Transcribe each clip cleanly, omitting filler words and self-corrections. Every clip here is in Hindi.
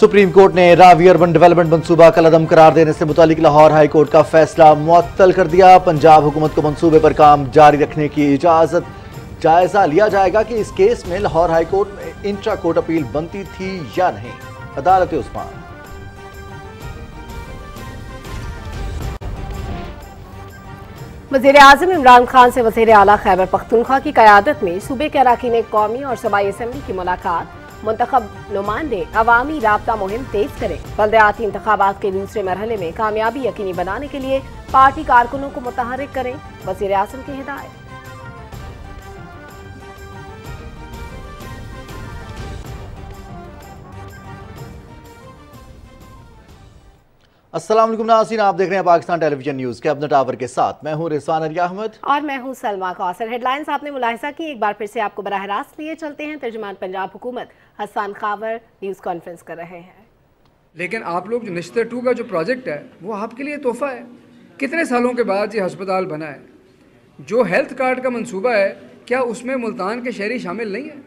सुप्रीम कोर्ट ने रावी अर्बन डेवलपमेंट मंसूबा कलअदम करार देने से मुतालिक लाहौर हाई कोर्ट का फैसला मुअत्तल कर दिया। पंजाब हुकूमत को मंसूबे पर काम जारी रखने की इजाजत। जायजा लिया जाएगा कि इस केस में लाहौर हाई कोर्ट में इंट्रा कोर्ट अपील बनती थी या नहीं। अदालत उस्मान। वज़ीर आज़म इमरान खान से वज़ीर आला खैबर पख्तूनख्वा की क़यादत में सूबे के अराकीन कौमी और सूबाई असम्बली की मुलाकात। मुंतखब नुमाइंदे अवामी राब्ता मुहिम तेज करें। बल्दियाती इंतखाबात के दूसरे मरहले में कामयाबी यकीनी बनाने के लिए पार्टी कारकुनों को मुतहर्रिक करें। वज़ीर आज़म की हिदायत। अस्सलाम वालेकुम नाज़रीन, आप देख रहे हैं पाकिस्तान टेलीविजन न्यूज़ के अपने टावर के साथ। मैं हूं रिजवान अली अहमद और मैं हूं सलमा कौसर। हेडलाइंस आपने मुलाहिजा की, एक बार फिर से आपको बराह रास्त लिए चलते हैं। तर्जुमान पंजाब हुकूमत हसन खावर न्यूज़ कॉन्फ्रेंस कर रहे हैं। लेकिन आप लोग जो नश्तर 2 का जो प्रोजेक्ट है वो आपके लिए तोहफा है। कितने सालों के बाद ये अस्पताल बना है। जो हेल्थ कार्ड का मंसूबा है, क्या उसमें मुल्तान के शहरी शामिल नहीं है?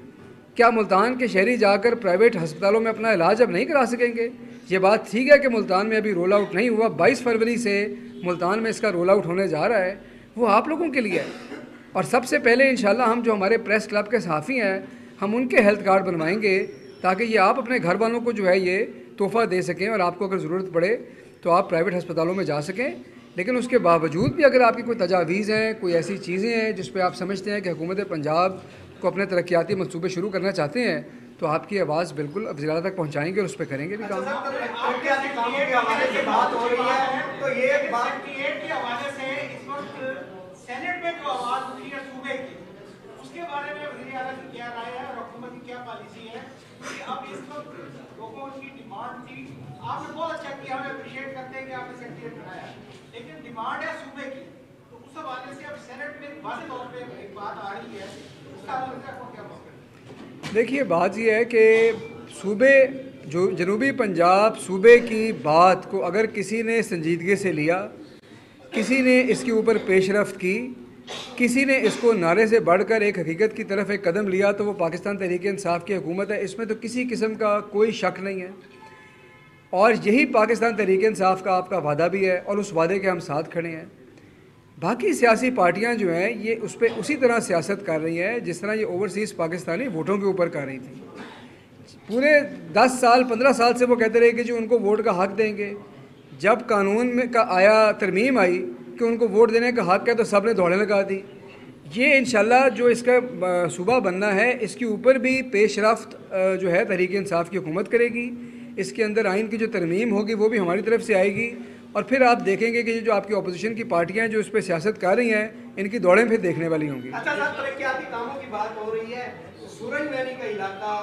क्या मुल्तान के शहरी जाकर प्राइवेट अस्पतालों में अपना इलाज अब नहीं करा सकेंगे? ये बात ठीक है कि मुल्तान में अभी रोल आउट नहीं हुआ, 22 फरवरी से मुल्तान में इसका रोल आउट होने जा रहा है। वो आप लोगों के लिए है। और सबसे पहले इंशाल्लाह हम जो हमारे प्रेस क्लब के सहाफ़ी हैं, हम उनके हेल्थ कार्ड बनवाएंगे ताकि ये आप अपने घर वालों को जो है ये तोहफ़ा दे सकें और आपको अगर ज़रूरत पड़े तो आप प्राइवेट अस्पतालों में जा सकें। लेकिन उसके बावजूद भी अगर आपकी कोई तजावीज़ हैं, कोई ऐसी चीज़ें हैं जिस पर आप समझते हैं कि हुकूमत पंजाब को अपने तरक्याती मनसूबे शुरू करना चाहते हैं, तो आपकी आवाज़ बिल्कुल वज़ीर आला तक पहुँचाएंगे और उस पर करेंगे भी काम। आपने बहुत अच्छा किया, हम अप्रिशिएट करते हैं कि आपने सेक्रेटरी बनाया, लेकिन डिमांड है सूबे की, तो उस हवाले से अब सेनेट में वाज़ेह तौर पे एक बात आ रही है, उसका हवाले से आपको क्या मसला? देखिए, बात यह है कि सूबे जो जनूबी पंजाब सूबे की बात को अगर किसी ने संजीदगी से लिया, किसी ने इसके ऊपर पेशरफ्त की, किसी ने इसको नारे से बढ़कर एक हकीकत की तरफ एक कदम लिया, तो वो पाकिस्तान तहरीक इंसाफ की हुकूमत है। इसमें तो किसी किस्म का कोई शक नहीं है। और यही पाकिस्तान तहरीक इंसाफ का आपका वादा भी है और उस वादे के हम साथ खड़े हैं। बाकी सियासी पार्टियां जो हैं ये उस पर उसी तरह सियासत कर रही हैं जिस तरह ये ओवरसीज़ पाकिस्तानी वोटों के ऊपर कर रही थी। पूरे 10 साल 15 साल से वो कहते रहे कि जो उनको वोट का हक़ देंगे। जब कानून में का आया तरमीम आई कि उनको वोट देने का हक़ है, तो सब ने दौड़ें लगा दी। ये इंशाल्लाह जो इसका सूबा बनना है, इसके ऊपर भी पेशरफ्त जो है तहरीक इंसाफ की हुकूमत करेगी। इसके अंदर आइन की जो तरमीम होगी वो भी हमारी तरफ से आएगी। और फिर आप देखेंगे कि जो आपकी अपोजिशन की पार्टियां जो इस पर सियासत कर रही हैं, इनकी दौड़ें फिर देखने वाली होंगी। अच्छा सर, तरक्याती कामों की बात हो रही है। सूरज वैली का इलाका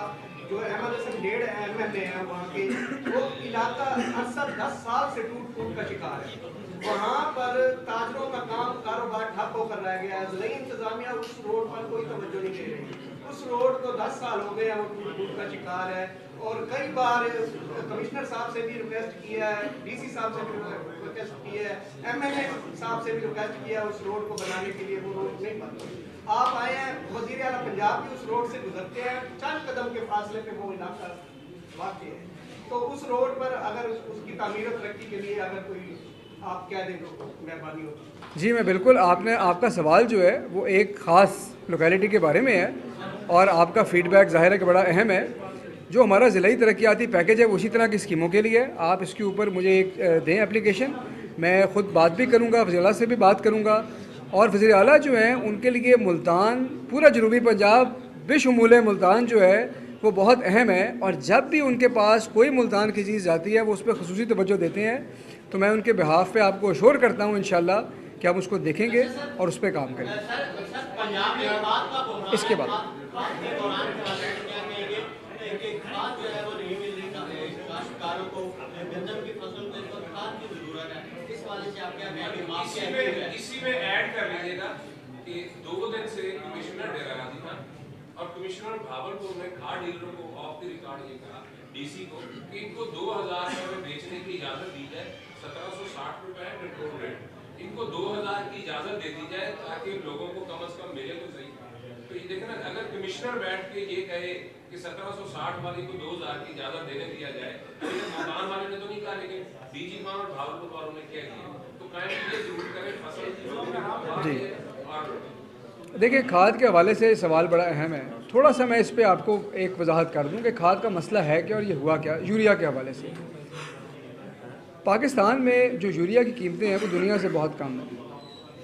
जो अहमद हसन 1.5 MLA है वहाँ के, वो इलाका अक्सर 10 साल से टूट का शिकार है। वहाँ पर ताजरों का काम कारोबार ठप होकर रह गया है। नई इंतजामिया उस रोड पर कोई तवज्जो नहीं दे रही। उस रोड को 10 साल हो गए हैं, वो टूट का शिकार है। और कई बार कमिश्नर साहब से भी रिक्वेस्ट किया है, DC साहब से भी रिक्वेस्ट की है, MLA साहब से भी रिक्वेस्ट किया उस रोड को बनाने के लिए। वो रोड नहीं बनता। आप आए हैं, वज़ीर आला पंजाब भी उस रोड से गुजरते हैं, चंद कदम के फासले पे वो इलाका वाक़ है। तो उस रोड पर अगर उसकी तामीर तरक्की के लिए अगर कोई आप क्या दें तो मेहरबानी होगी। जी मैं बिल्कुल, आपका सवाल जो है वो एक ख़ास लोकेलिटी के बारे में है और आपका फ़ीडबैक ज़ाहिर है कि बड़ा अहम है। जो हमारा ज़िलाई तरक्याती पैकेज है वो उसी तरह की स्कीमों के लिए है। आप इसके ऊपर मुझे एक दें एप्लीकेशन, मैं ख़ुद बात भी करूँगा, वज़ीर आला से भी बात करूँगा। और वज़ीर आला जो हैं उनके लिए मुल्तान, पूरा जनूबी पंजाब बेशुमूल मुल्तान जो है वो बहुत अहम है। और जब भी उनके पास कोई मुल्तान की चीज़ जाती है वो उस पर ख़ुसूसी तवज्जो देते हैं। तो मैं उनके बिहाफ पे आपको अश्योर करता हूँ इंशाल्लाह कि हम उसको देखेंगे और उस पर काम करेंगे। इसके बाद इसी में ऐड कर लीजिएगा कि 2 दिन से कमिश्नर डेरा गाजी था और कमिश्नर भावलपुर में खाद डीलरों को ऑफ द रिकॉर्ड ये कहा DC को कि इनको 2000 रुपये में बेचने की इजाजत दी जाए। 1760 रुपये है कंट्रोल रेट, इनको 2000 की इजाजत दे दी जाए ताकि लोगों को कम से कम मिले तो सही। तो ये देखना, अगर कमिश्नर बैठ के ये कहे कि 1760 वाली को 2000 की ज्यादा देने दिया जाए, मकान वाले ने तो नहीं कहा, लेकिन डीजी खान और भावलपुर वालों ने क्या किया, तो कायम ये जरूर करें फसल जी। और देखिए, खाद के हवाले से सवाल बड़ा अहम है। थोड़ा सा मैं इस पे आपको एक वजाहत कर दूं कि खाद का मसला है क्या और ये हुआ क्या। यूरिया के हवाले से पाकिस्तान में जो यूरिया की कीमतें हैं वो दुनिया से बहुत कम है,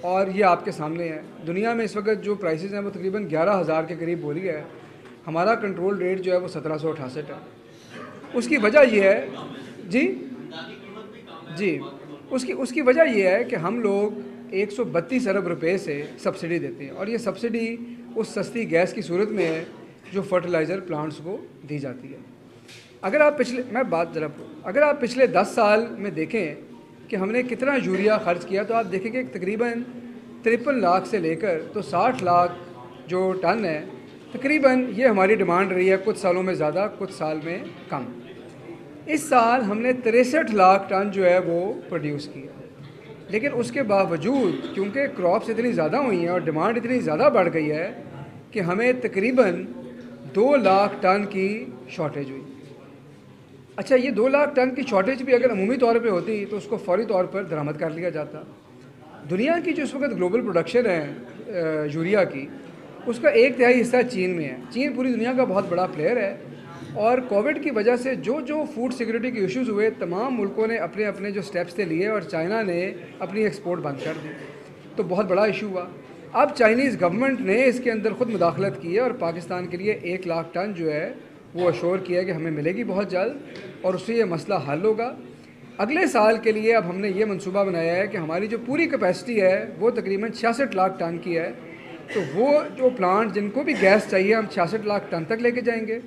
और ये आपके सामने है। दुनिया में इस वक्त जो प्राइसेस हैं वो तकरीबन 11,000 के करीब हो रही है। हमारा कंट्रोल रेट जो है वो 1768 है। उसकी वजह ये है जी उसकी वजह ये है कि हम लोग 132 अरब रुपए से सब्सिडी देते हैं, और ये सब्सिडी उस सस्ती गैस की सूरत में है जो फर्टिलाइज़र प्लांट्स को दी जाती है। अगर आप पिछले 10 साल में देखें कि हमने कितना यूरिया खर्च किया, तो आप देखेंगे तकरीबन 53 लाख से लेकर तो 60 लाख जो टन है, तकरीबन ये हमारी डिमांड रही है। कुछ सालों में ज़्यादा, कुछ साल में कम। इस साल हमने 63 लाख टन जो है वो प्रोड्यूस किया, लेकिन उसके बावजूद क्योंकि क्रॉप्स इतनी ज़्यादा हुई हैं और डिमांड इतनी ज़्यादा बढ़ गई है कि हमें तकरीबन 2 लाख टन की शॉर्टेज हुई। अच्छा, ये 2 लाख टन की शॉर्टेज भी अगर अमूमी तौर पे होती तो उसको फौरी तौर पर दरामद कर लिया जाता। दुनिया की जो इस वक्त ग्लोबल प्रोडक्शन है यूरिया की, उसका 1/3 हिस्सा चीन में है। चीन पूरी दुनिया का बहुत बड़ा प्लेयर है, और कोविड की वजह से जो फूड सिक्योरिटी के इश्यूज़ हुए, तमाम मुल्कों ने अपने अपने जो स्टेप्स थे लिए, और चाइना ने अपनी एक्सपोर्ट बंद कर दी, तो बहुत बड़ा इशू हुआ। अब चाइनीज़ गवर्नमेंट ने इसके अंदर ख़ुद मुदाखलत की है और पाकिस्तान के लिए 1 लाख टन जो है वो अश्योर किया कि हमें मिलेगी बहुत जल्द, और उससे ये मसला हल होगा। अगले साल के लिए अब हमने ये मंसूबा बनाया है कि हमारी जो पूरी कैपेसिटी है वो तकरीबन 66 लाख टन की है, तो वो जो प्लांट जिनको भी गैस चाहिए हम 66 लाख टन तक लेके जाएंगे।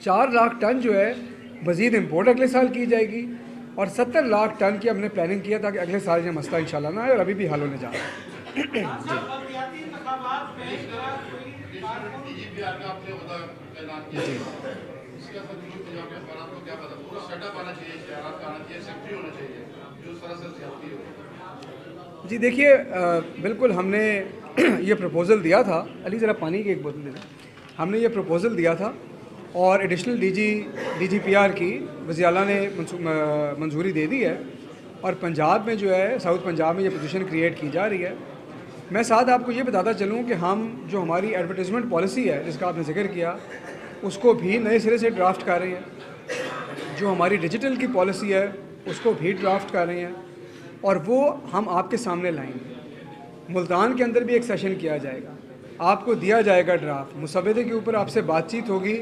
4 लाख टन जो है मज़ीद इम्पोर्ट अगले साल की जाएगी, और 70 लाख टन की हमने प्लानिंग किया ताकि अगले साल ये मसला इंशाल्लाह ना आए, और अभी भी हल होने जा रहा है। जी देखिए, बिल्कुल हमने ये प्रपोज़ल दिया था। अली ज़रा पानी की एक बोतल दे दें। हमने ये प्रपोज़ल दिया था, और एडिशनल DGPR की वज़ीर आला ने मंजूरी दे दी है, और पंजाब में जो है, साउथ पंजाब में ये पोजीशन क्रिएट की जा रही है। मैं साथ आपको ये बताता चलूँ कि हम जो हमारी एडवर्टाइजमेंट पॉलिसी है जिसका आपने जिक्र किया, उसको भी नए सिरे से ड्राफ्ट कर रहे हैं। जो हमारी डिजिटल की पॉलिसी है उसको भी ड्राफ्ट कर रहे हैं, और वो हम आपके सामने लाएंगे। मुल्तान के अंदर भी एक सेशन किया जाएगा, आपको दिया जाएगा ड्राफ्ट, मुसव्वदे के ऊपर आपसे बातचीत होगी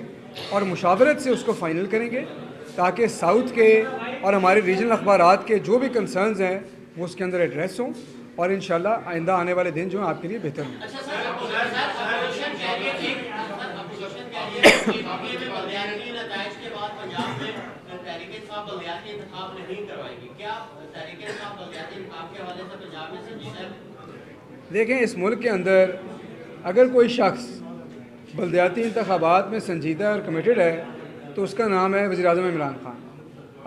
और मुशावरत से उसको फ़ाइनल करेंगे, ताकि साउथ के और हमारे रीजनल अखबारात के जो भी कंसर्न्स हैं वो उसके अंदर एड्रेस हों, और इंशाल्लाह आइंदा आने वाले दिन जो हैं आपके लिए बेहतर हों। देखें, इस मुल्क के अंदर अगर कोई शख्स बल्दियाती इंतखाबात में संजीदा और कमिटेड है तो उसका नाम है वज़ीर आज़म इमरान खान,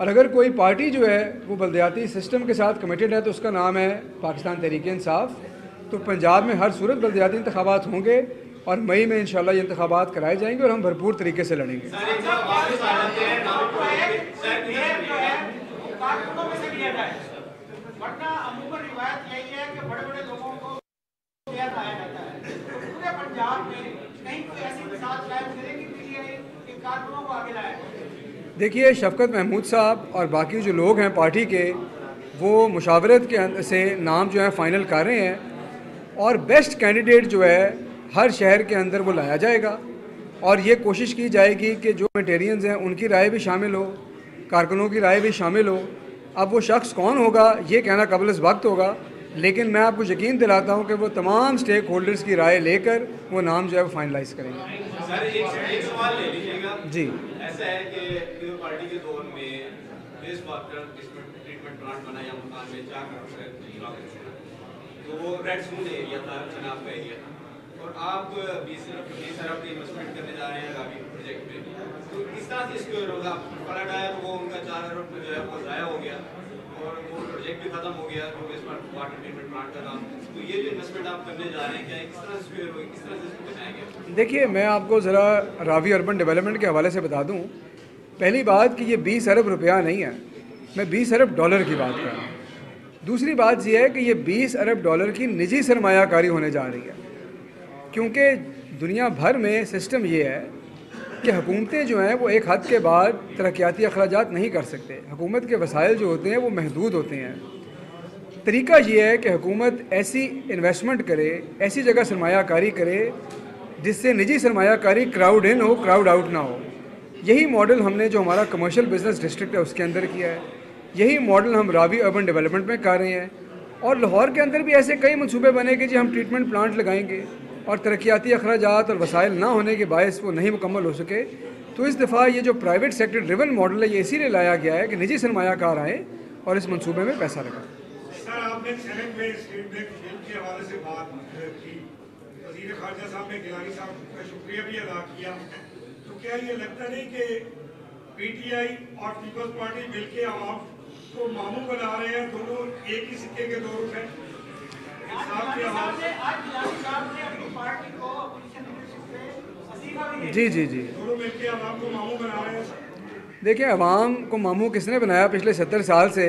और अगर कोई पार्टी जो है वो बल्दियाती सिस्टम के साथ कमिटेड है तो उसका नाम है पाकिस्तान तहरीक इंसाफ। तो पंजाब में हर सूरत बल्दियाती इंतखाबात होंगे, और मई में इंशाल्लाह ये इंतखाबात कराए जाएंगे, और हम भरपूर तरीके से लड़ेंगे। देखिए, शफकत महमूद साहब और बाकी जो लोग हैं पार्टी के, वो मुशावरत के से नाम जो है फ़ाइनल कर रहे हैं, और बेस्ट कैंडिडेट जो है हर शहर के अंदर वो लाया जाएगा, और ये कोशिश की जाएगी कि जो मटेरियल्स हैं उनकी राय भी शामिल हो, कारकुनों की राय भी शामिल हो। अब वो शख्स कौन होगा ये कहना कबल इस वक्त होगा, लेकिन मैं आपको यकीन दिलाता हूँ कि वो तमाम स्टेक होल्डर्स की राय लेकर वो नाम जो है वो फाइनलाइज करेंगे। सर, एक सवाल ले लीजिएगा जी। ऐसा है कि पार्टी के दौर में वेस्ट वाटर ट्रीटमेंट प्लांट बना या मकान में 4 करोड़ तो वो रेड जोन एरिया था, चनाब का एरिया था, और आप 20 अरब की इन्वेस्टमेंट करने जा रहे हैं गावी प्रोजेक्ट में, तो किस तरह से इसको होगा? पलट आया तो वो उनका 4 अरब जो है वो ज़ाया हो गया, और वो प्रोजेक्ट भी खत्म हो गया जो वेस्ट वाटर ट्रीटमेंट प्लांट का काम। तो ये जो इन्वेस्टमेंट आप करने जा रहे हैं, क्या किस तरह से होगी, किस तरह से इसको बनाएंगे? देखिए, मैं आपको ज़रा रावी अर्बन डेवलपमेंट के हवाले से बता दूं। पहली बात कि ये 20 अरब रुपया नहीं है, मैं 20 अरब डॉलर की बात कर रहा हूँ। दूसरी बात यह है कि ये 20 अरब डॉलर की निजी सरमायाकारी होने जा रही है, क्योंकि दुनिया भर में सिस्टम ये है कि हुकूमतें जो हैं वो एक हद के बाद तरक्याती अखराजात नहीं कर सकते। हुकूमत के वसाइल जो होते हैं वो महदूद होते हैं। तरीका ये है कि हुकूमत ऐसी इन्वेस्टमेंट करे, ऐसी जगह सरमायाकारी करे जिससे निजी सरमायाकारी क्राउड इन हो, क्राउड आउट ना हो। यही मॉडल हमने जो हमारा कमर्शियल बिजनेस डिस्ट्रिक्ट है उसके अंदर किया है, यही मॉडल हम रावी अर्बन डेवलपमेंट में कर रहे हैं। और लाहौर के अंदर भी ऐसे कई मनसूबे बने कि जी हम ट्रीटमेंट प्लांट लगाएंगे और तरक्याती अखराजात और वसाइल ना होने के बायस वो नहीं मुकम्मल हो सके। तो इस दफ़ा ये जो प्राइवेट सेक्टर ड्रिवन मॉडल है ये इसीलिए लाया गया है कि निजी सरमायाकार आए और इस मनसूबे में पैसा लगाएं। सर, आपने सेनेट में स्टेट बैंक के हवाले से बात की, वज़ीर ख़ारजा साहब ने गिलानी साहब का शुक्रिया भी अदा किया। तो क्या ये लगता नहीं कि पीटीआई और पीपल्स पार्टी मिलकर आवाम को मामू बना रहे हैं, दोनों एक ही सिक्के के दो रुख हैं? जी जी जी, दोनों मिलकर आवाम को मामू बना रहे हैं। देखिए, अवाम को मामू किसने बनाया पिछले 70 साल से,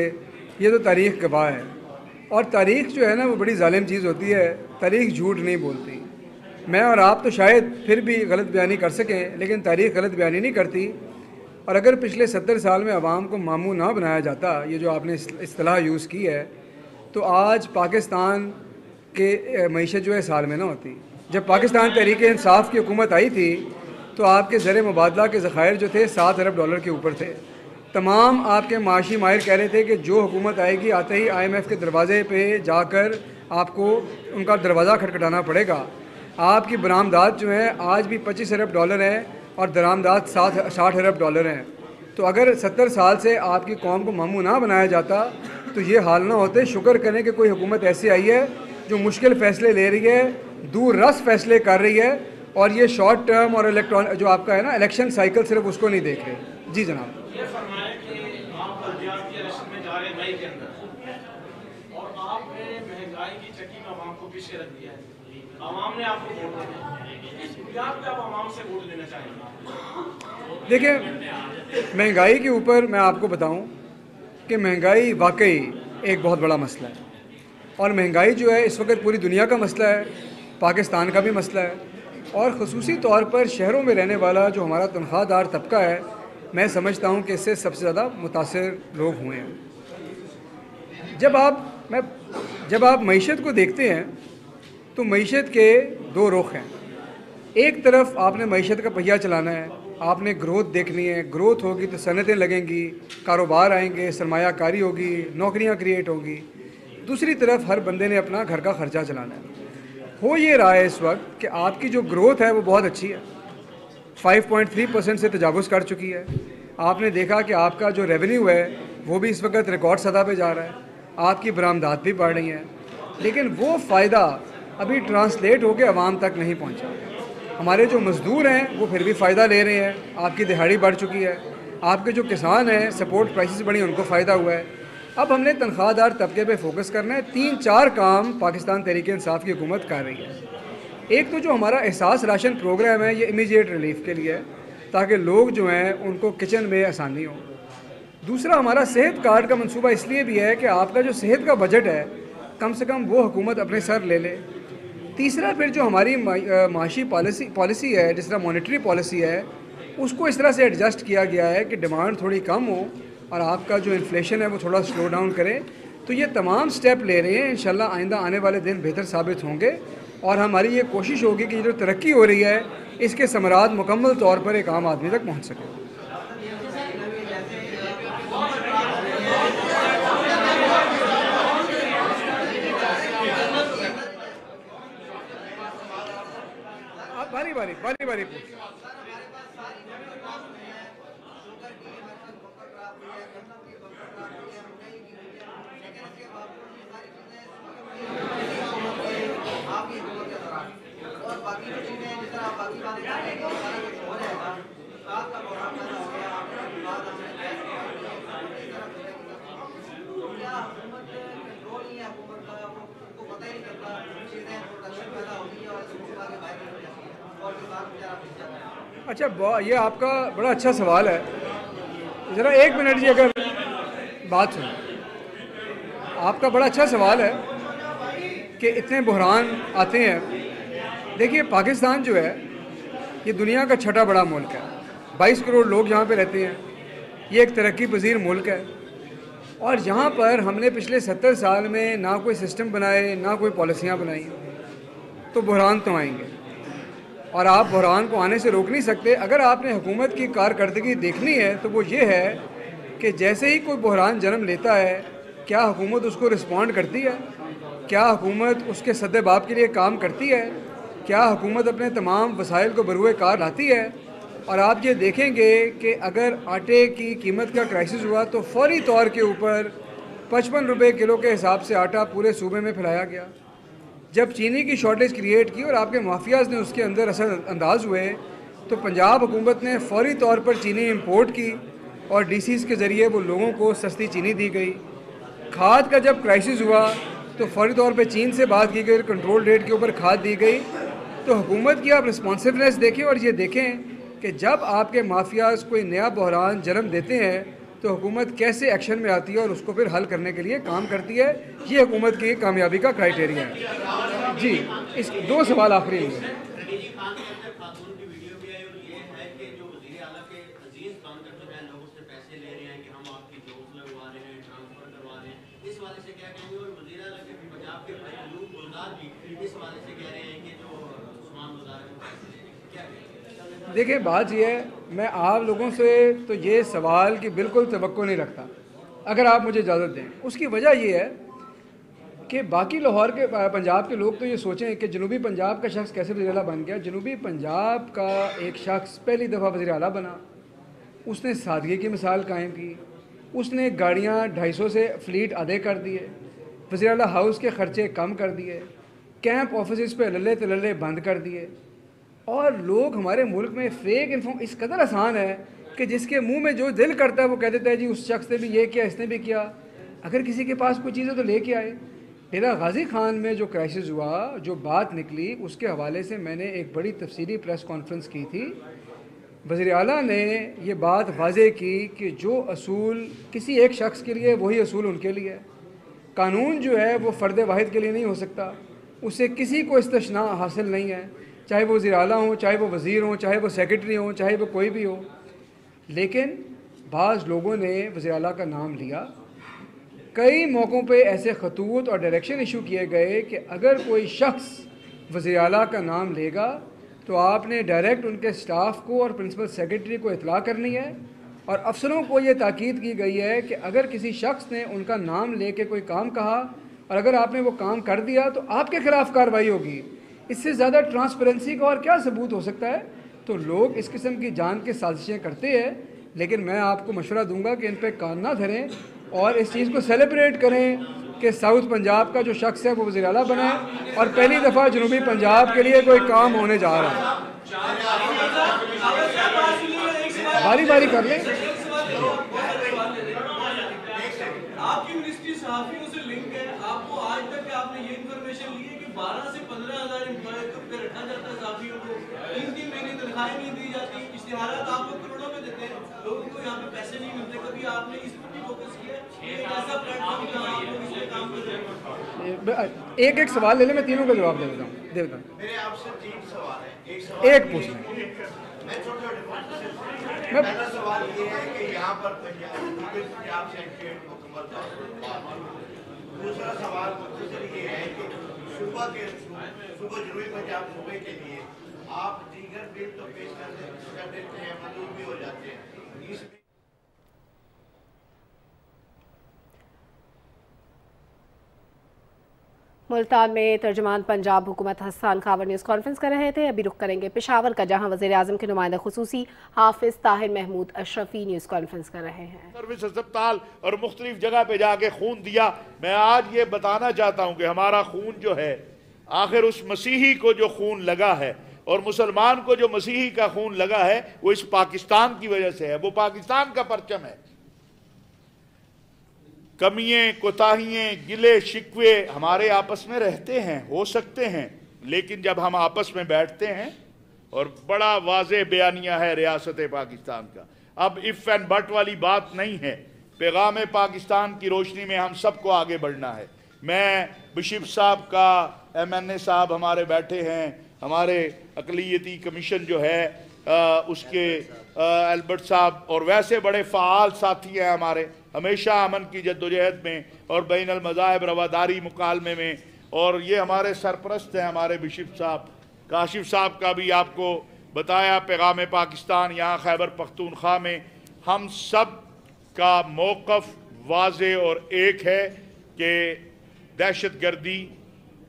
ये तो तारीख़ गवाह है। और तारीख़ जो है ना वो बड़ी जालिम चीज़ होती है, तारीख़ झूठ नहीं बोलती। मैं और आप तो शायद फिर भी गलत बयानी कर सकें, लेकिन तारीख़ गलत बयानी नहीं करती। और अगर पिछले 70 साल में अवाम को मामू ना बनाया जाता, ये जो आपने इस्तिलाह यूज़ की है, तो आज पाकिस्तान के मईशत जो है साल में ना होती। जब पाकिस्तान तहरीक इंसाफ की हुकूमत आई थी तो आपके ज़र मुबादला के ज़खायर जो थे 7 अरब डॉलर के ऊपर थे। तमाम आपके माशी माहिर कह रहे थे कि जो हुकूमत आएगी आते ही IMF के दरवाज़े पे जाकर आपको उनका दरवाज़ा खटखटाना पड़ेगा। आपकी बरामदात जो है आज भी 25 अरब डॉलर हैं और दरामदात 60 अरब डॉलर हैं। तो अगर 70 साल से आपकी कौम को मामू ना बनाया जाता तो ये हाल ना होते। शुक्र करें कि कोई हुकूमत ऐसी आई है जो मुश्किल फ़ैसले ले रही है, दूर रस फैसले कर रही है, और ये शॉर्ट टर्म और इलेक्ट्रॉनिक जो आपका है ना इलेक्शन साइकिल, सिर्फ उसको नहीं देख रहे। जी जनाब। ये फरमाया कि आप पंजाब के इलेक्शन में जा रहे हैं मई के अंदर, और आपने महंगाई की चक्की में आवाम को पीछे रख दिया है। आवाम ने आपको वोट दिया, इस बुनियाद पे आप आवाम से वोट लेना चाहेंगे? देखिए, महंगाई के ऊपर मैं आपको बताऊं कि महंगाई वाकई एक बहुत बड़ा मसला है, और महंगाई जो है इस वक्त पूरी दुनिया का मसला है, पाकिस्तान का भी मसला है। और ख़ुसूसी तौर पर शहरों में रहने वाला जो हमारा तनख्वाहदार तबका है, मैं समझता हूँ कि इससे सबसे ज़्यादा मुतासिर लोग हुए हैं। जब आप मईशत को देखते हैं तो मईशत के दो रुख हैं। एक तरफ आपने मईशत का पहिया चलाना है, आपने ग्रोथ देखनी है। ग्रोथ होगी तो सनतें लगेंगी, कारोबार आएंगे, सरमायाकारी होगी, नौकरियाँ क्रिएट होंगी। दूसरी तरफ हर बंदे ने अपना घर का ख़र्चा चलाना है। हो ये रहा है इस वक्त कि आपकी जो ग्रोथ है वो बहुत अच्छी है, 5.3% से तजावुज़ कर चुकी है। आपने देखा कि आपका जो रेवेन्यू है वो भी इस वक्त रिकॉर्ड सतह पे जा रहा है, आपकी बरामदात भी बढ़ रही हैं, लेकिन वो फ़ायदा अभी ट्रांसलेट होकर आवाम तक नहीं पहुंचा। हमारे जो मज़दूर हैं वो फिर भी फ़ायदा ले रहे हैं, आपकी दिहाड़ी बढ़ चुकी है। आपके जो किसान हैं, सपोर्ट प्राइसेस बढ़ी, उनको फ़ायदा हुआ है। अब हमने तनख्वाहदार तबके पे फोकस करना है। 3-4 काम पाकिस्तान तहरीक इंसाफ की हुकूमत कर रही है। एक तो जो हमारा एहसास राशन प्रोग्राम है, ये इमीडिएट रिलीफ के लिए है, ताकि लोग जो हैं उनको किचन में आसानी हो। दूसरा, हमारा सेहत कार्ड का मंसूबा इसलिए भी है कि आपका जो सेहत का बजट है कम से कम वो हुकूमत अपने सर ले ले। तीसरा, फिर जो हमारी माशी पॉलिसी है, जिस तरह मॉनेटरी पॉलिसी है, उसको इस तरह से एडजस्ट किया गया है कि डिमांड थोड़ी कम हो और आपका जो इन्फ्लेशन है वो थोड़ा स्लो डाउन करें। तो ये तमाम स्टेप ले रहे हैं। इंशाल्लाह आइंदा आने वाले दिन बेहतर साबित होंगे, और हमारी ये कोशिश होगी कि जो तरक्की हो रही है इसके समरात मुकम्मल तौर पर एक आम आदमी तक पहुँच सके। बारी बारी अच्छा, ये आपका बड़ा अच्छा सवाल है। ज़रा एक मिनट जी, अगर बात सुनो। आपका बड़ा अच्छा सवाल है कि इतने बहरान आते हैं। देखिए, पाकिस्तान जो है ये दुनिया का छठा बड़ा मुल्क है। 22 करोड़ लोग यहाँ पे रहते हैं। ये एक तरक्की पजीर मुल्क है और यहाँ पर हमने पिछले 70 साल में ना कोई सिस्टम बनाए, ना कोई पॉलिसियाँ बनाई, तो बहरान तो आएंगे और आप बहरान को आने से रोक नहीं सकते। अगर आपने हुकूमत की कारकर्दगी देखनी है तो वो ये है कि जैसे ही कोई बहरान जन्म लेता है, क्या हुकूमत उसको रिस्पॉन्ड करती है? क्या हुकूमत उसके सद्देबाब के लिए काम करती है? क्या हुकूमत अपने तमाम वसाइल को बरूए कार लाती है? और आप ये देखेंगे कि अगर आटे की कीमत का क्राइसिस हुआ तो फौरी तौर के ऊपर 55 रुपये किलो के हिसाब से आटा पूरे सूबे में फैलाया गया। जब चीनी की शॉर्टेज क्रिएट की और आपके माफियाज़ ने उसके अंदर असर अंदाज हुए, तो पंजाब हुकूमत ने फौरी तौर पर चीनी इंपोर्ट की और डीसीज़ के ज़रिए वो लोगों को सस्ती चीनी दी गई। खाद का जब क्राइसिस हुआ तो फौरी तौर पे चीन से बात की गई, कंट्रोल रेट के ऊपर खाद दी गई। तो हुकूमत की आप रिस्पॉन्सिवनेस देखें और ये देखें कि जब आपके माफियाज़ कोई नया बहरान जन्म देते हैं तो हुकूमत कैसे एक्शन में आती है और उसको फिर हल करने के लिए काम करती है। ये हुकूमत की कामयाबी का क्राइटेरिया है। जी, इस 2 सवाल आखिरी हैं। देखिए, बात यह है, मैं आप लोगों से तो ये सवाल की बिल्कुल तवक्को नहीं रखता, अगर आप मुझे इजाज़त दें। उसकी वजह यह है कि बाकी लाहौर के पंजाब के लोग तो ये सोचें कि जनूबी पंजाब का शख्स कैसे वज़ीर आला बन गया। जनूबी पंजाब का एक शख्स पहली दफ़ा वज़ीर आला बना, उसने सादगी की मिसाल कायम की, उसने गाड़ियाँ 250 से फ्लीट आधे कर दिए, वज़ीर आला हाउस के ख़र्चे कम कर दिए, कैंप ऑफिस पे लल्ले तलल्ले बंद कर दिए। और लोग हमारे मुल्क में फेक इन्फॉर्म इस कदर आसान है कि जिसके मुंह में जो दिल करता है वो कह देता है जी उस शख्स ने भी ये किया, इसने भी किया। अगर किसी के पास कोई चीज़ है तो लेके आए। डेरा गाजी खान में जो क्राइसिस हुआ, जो बात निकली, उसके हवाले से मैंने एक बड़ी तफसीली प्रेस कॉन्फ्रेंस की थी। वज़ीर आला ने ये बात वाज़े की कि जो असूल किसी एक शख्स के लिए वही असूल उनके लिए है। कानून जो है वो फ़र्द वाहिद के लिए नहीं हो सकता, उससे किसी को इस्तिस्ना हासिल नहीं है, चाहे वो वज़ीर आला हों, चाहे वो वज़ीर हों, चाहे वो सेक्रेटरी हों, चाहे वो कोई भी हो। लेकिन बाज़ लोगों ने वज़ीर आला का नाम लिया। कई मौक़ों पे ऐसे खतूत और डायरेक्शन इशू किए गए कि अगर कोई शख्स वज़ीर आला का नाम लेगा तो आपने डायरेक्ट उनके स्टाफ को और प्रिंसिपल सेक्रेटरी को इतला करनी है। और अफसरों को ये ताकीद की गई है कि अगर किसी शख्स ने उनका नाम लेके कोई काम कहा और अगर आपने वो काम कर दिया तो आपके ख़िलाफ़ कार्रवाई होगी। इससे ज़्यादा ट्रांसपेरेंसी का और क्या सबूत हो सकता है? तो लोग इस किस्म की जान के साजिशें करते हैं, लेकिन मैं आपको मशवरा दूंगा कि इन पर कान ना धरें और इस चीज़ को सेलिब्रेट करें कि साउथ पंजाब का जो शख्स है वो वज़ीर आला बना है और पहली दफ़ा जनूबी पंजाब के लिए कोई काम होने जा रहा है। बारी बारी कर लें। आपकी मिनिस्ट्री सहाफ़ियों से लिंक है, आपको आज तक आपने ये इन्फॉर्मेशन ली है कि 12 से 15,000 एम्प्लॉय को रखा जाता है सहाफ़ियों को, 3 महीने तनख्वाहें नहीं दी जाती, इश्तिहारात आप लोग करोड़ों में देते हैं, लोगों को यहाँ पे पैसे नहीं मिलते। कभी आपने इस पर भी फोकस किया? एक ऐसा प्लेटफॉर्म जहाँ आप लोग इसमें काम कर रहे हैं। एक एक सवाल ले लें, मैं तीनों का जवाब दे देता हूँ। मेरे आपसे 3 सवाल है। एक पूछ लें। पहला सवाल ये है कि यहाँ पर पंजाब सेंट्रेट मुकम्मल था। दूसरा सवाल मुख्तसर ये है कि सुबह जनूबी पंजाब सूबे के लिए आप दीगर बिल तो पेश कर देते हैं, मंजूर भी हो जाते हैं। इसमें मुल्तान में तर्जुमान पंजाब हुकूमत हसन खावर न्यूज़ कॉन्फ्रेंस कर रहे थे। अभी रुख करेंगे पेशावर का, जहां वज़ीर आज़म के नुमाइंदा खुसूसी हाफिज़ ताहिर महमूद अशरफी न्यूज़ कॉन्फ्रेंस कर रहे हैं। सर्विस अस्पताल और मुख्तलिफ जगह पे जाके खून दिया। मैं आज ये बताना चाहता हूँ कि हमारा खून जो है, आखिर उस मसीही को जो खून लगा है और मुसलमान को जो मसीही का खून लगा है वो इस पाकिस्तान की वजह से है। वो पाकिस्तान का परचम है। कमियां, कोताहियां, गिले शिकवे हमारे आपस में रहते हैं, हो सकते हैं, लेकिन जब हम आपस में बैठते हैं और बड़ा वाज़ेह बयानिया है रियासत पाकिस्तान का। अब इफ़ एंड बट वाली बात नहीं है, पैगाम पाकिस्तान की रोशनी में हम सबको आगे बढ़ना है। मैं बशीर साहब का, MNA साहब हमारे बैठे हैं, हमारे अक़लियती कमीशन जो है उसके एल्बर्ट साहब, और वैसे बड़े फ़ाल साथी हैं हमारे, हमेशा अमन की जद्दोजहद में और बैनुल मज़ाहिब रवादारी मुकालमे में। और ये हमारे सरपरस्त हैं हमारे बशीर साहब, काशिफ साहब का भी आपको बताया पैगाम पाकिस्तान यहाँ खैबर पख्तूनख्वा में हम सब का मौक़िफ़ वाज़े और एक है कि दहशत गर्दी,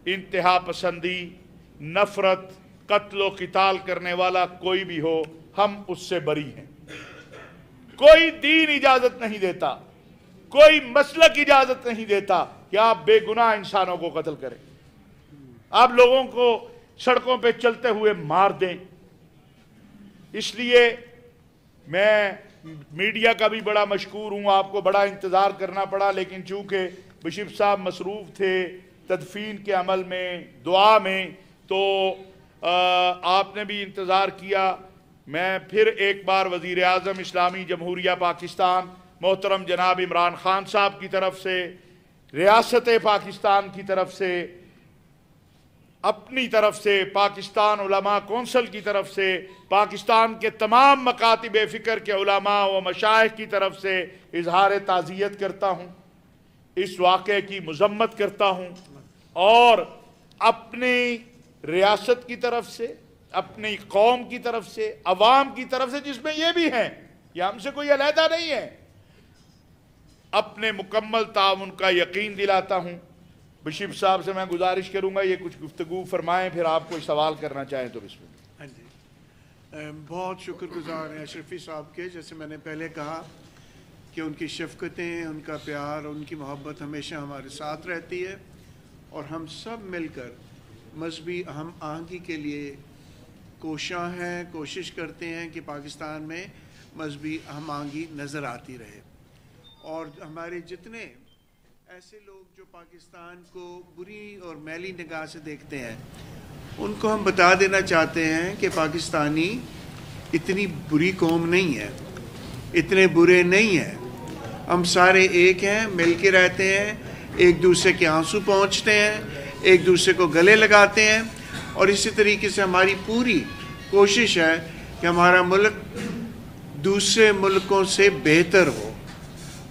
इंतहा पसंदी, नफ़रत, कत्ल व क़िताल करने वाला कोई भी हो, हम उससे बरी हैं। कोई दीन इजाज़त नहीं देता, कोई मसलक इजाज़त नहीं देता कि आप बेगुनाह इंसानों को कत्ल करें, आप लोगों को सड़कों पे चलते हुए मार दें। इसलिए मैं मीडिया का भी बड़ा मशकूर हूँ, आपको बड़ा इंतज़ार करना पड़ा, लेकिन चूँकि बशीर साहब मसरूफ़ थे तदफीन के अमल में, दुआ में, तो आपने भी इंतज़ार किया। मैं फिर एक बार वज़ीर आज़म इस्लामी जमहूरिया पाकिस्तान मोहतरम जनाब इमरान ख़ान साहब की तरफ से, रियासत पाकिस्तान की तरफ से, अपनी तरफ से, पाकिस्तान उलमा कौंसल की तरफ से, पाकिस्तान के तमाम मकातिब फ़िक्र के उलमा व मशाइख की तरफ से इजहार ताज़ियत करता हूँ, इस वाक़े की मज़म्मत करता हूँ, और अपनी रियासत की तरफ से, अपनी कौम की तरफ से, अवाम की तरफ से, जिसमें ये भी हैं, ये हमसे कोई अलहदा नहीं है, अपने मुकम्मल ताउन का यकीन दिलाता हूँ। बशीर साहब से मैं गुजारिश करूँगा ये कुछ गुफ्तगू फरमाएँ, फिर आप कोई सवाल करना चाहें तो बिस्मिल्लाह। हाँ जी, बहुत शुक्रगुजार हैं अशरफी साहब के। जैसे मैंने पहले कहा कि उनकी शफ़क़तें, उनका प्यार, उनकी मोहब्बत हमेशा हमारे साथ रहती है, और हम सब मिलकर मजहबी हम आहंगी के लिए कोशां हैं, कोशिश करते हैं कि पाकिस्तान में मजहबी हम आहंगी नज़र आती रहे। और हमारे जितने ऐसे लोग जो पाकिस्तान को बुरी और मैली निगाह से देखते हैं, उनको हम बता देना चाहते हैं कि पाकिस्तानी इतनी बुरी कौम नहीं है, इतने बुरे नहीं हैं। हम सारे एक हैं, मिल के रहते हैं, एक दूसरे के आंसू पहुँचते हैं, एक दूसरे को गले लगाते हैं, और इसी तरीके से हमारी पूरी कोशिश है कि हमारा मुल्क दूसरे मुल्कों से बेहतर हो,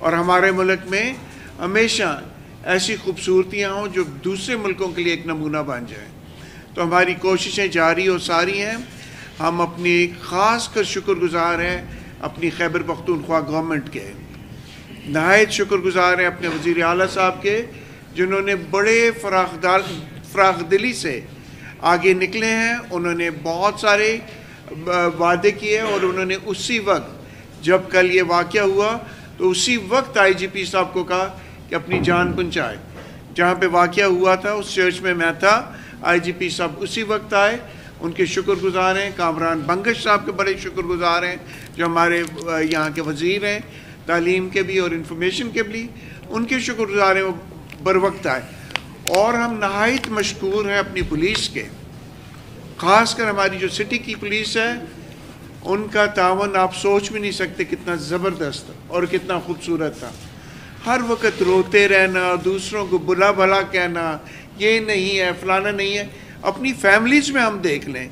और हमारे मुल्क में हमेशा ऐसी खूबसूरतियाँ हों जो दूसरे मुल्कों के लिए एक नमूना बन जाए। तो हमारी कोशिशें जारी और सारी हैं। हम अपनी ख़ास कर शुक्रगुजार हैं अपनी खैबर पख्तूनख्वा गवर्नमेंट के, नहायत शुक्रगुजार हैं अपने वज़ीर आला साहब के, जिन्होंने बड़े फ़राख दिली से आगे निकले हैं। उन्होंने बहुत सारे वादे किए, और उन्होंने उसी वक्त जब कल ये वाक़या हुआ तो उसी वक्त IGP साहब को कहा कि अपनी जान बचाए। जहाँ पे वाक़या हुआ था उस चर्च में मैं था, IGP साहब उसी वक्त आए, उनके शुक्रगुजार हैं। कामरान बंगश साहब के बड़े शुक्रगुजार हैं, जो हमारे यहाँ के वज़ीर हैं, तालीम के भी और इंफॉर्मेशन के भी, उनके शुक्रगुजार हैं, वो बर वक्त आए। और हम नहायत मशकूर हैं अपनी पुलिस के, ख़ास कर हमारी जो सिटी की पुलिस है, उनका तावन आप सोच भी नहीं सकते कितना ज़बरदस्त और कितना खूबसूरत था। हर वक्त रोते रहना, दूसरों को बुला भला कहना, ये नहीं है फलाना नहीं है। अपनी फैमिलीज़ में हम देख लें,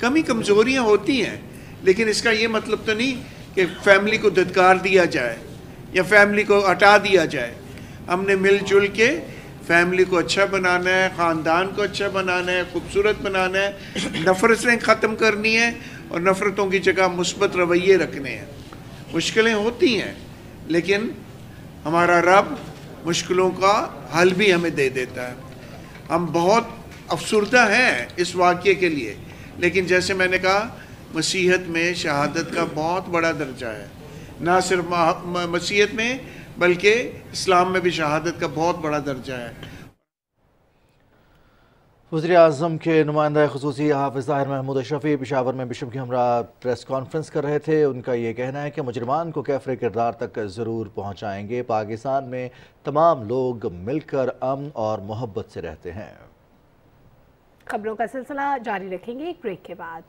कमी कमज़ोरियाँ होती हैं, लेकिन इसका ये मतलब तो नहीं कि फैमिली को धत्कार दिया जाए या फैमिली को हटा दिया जाए। हमने मिलजुल के फैमिली को अच्छा बनाना है, ख़ानदान को अच्छा बनाना है, खूबसूरत बनाना है, नफ़रतें ख़त्म करनी है और नफ़रतों की जगह मुस्बत रवैये रखने हैं। मुश्किलें होती हैं, लेकिन हमारा रब मुश्किलों का हल भी हमें दे देता है। हम बहुत अफसरदा हैं इस वाक़ये के लिए, लेकिन जैसे मैंने कहा, मसीहत में शहादत का बहुत बड़ा दर्जा है। ना सिर्फ मसीहत में बल्कि इस्लाम में भी शहादत का बहुत बड़ा दर्जा है। वज़ीर आज़म के नुमाइंदा ख़ुसूसी हाफ़िज़ ज़ाहिर महमूद अशरफ़ी पेशावर में बिशप की हमरा प्रेस कॉन्फ्रेंस कर रहे थे। उनका ये कहना है कि मुजरिमान को कैफ़रे किरदार तक ज़रूर पहुँचाएँगे। पाकिस्तान में तमाम लोग मिलकर अमन और मोहब्बत से रहते हैं। खबरों का सिलसिला जारी रखेंगे एक ब्रेक के बाद।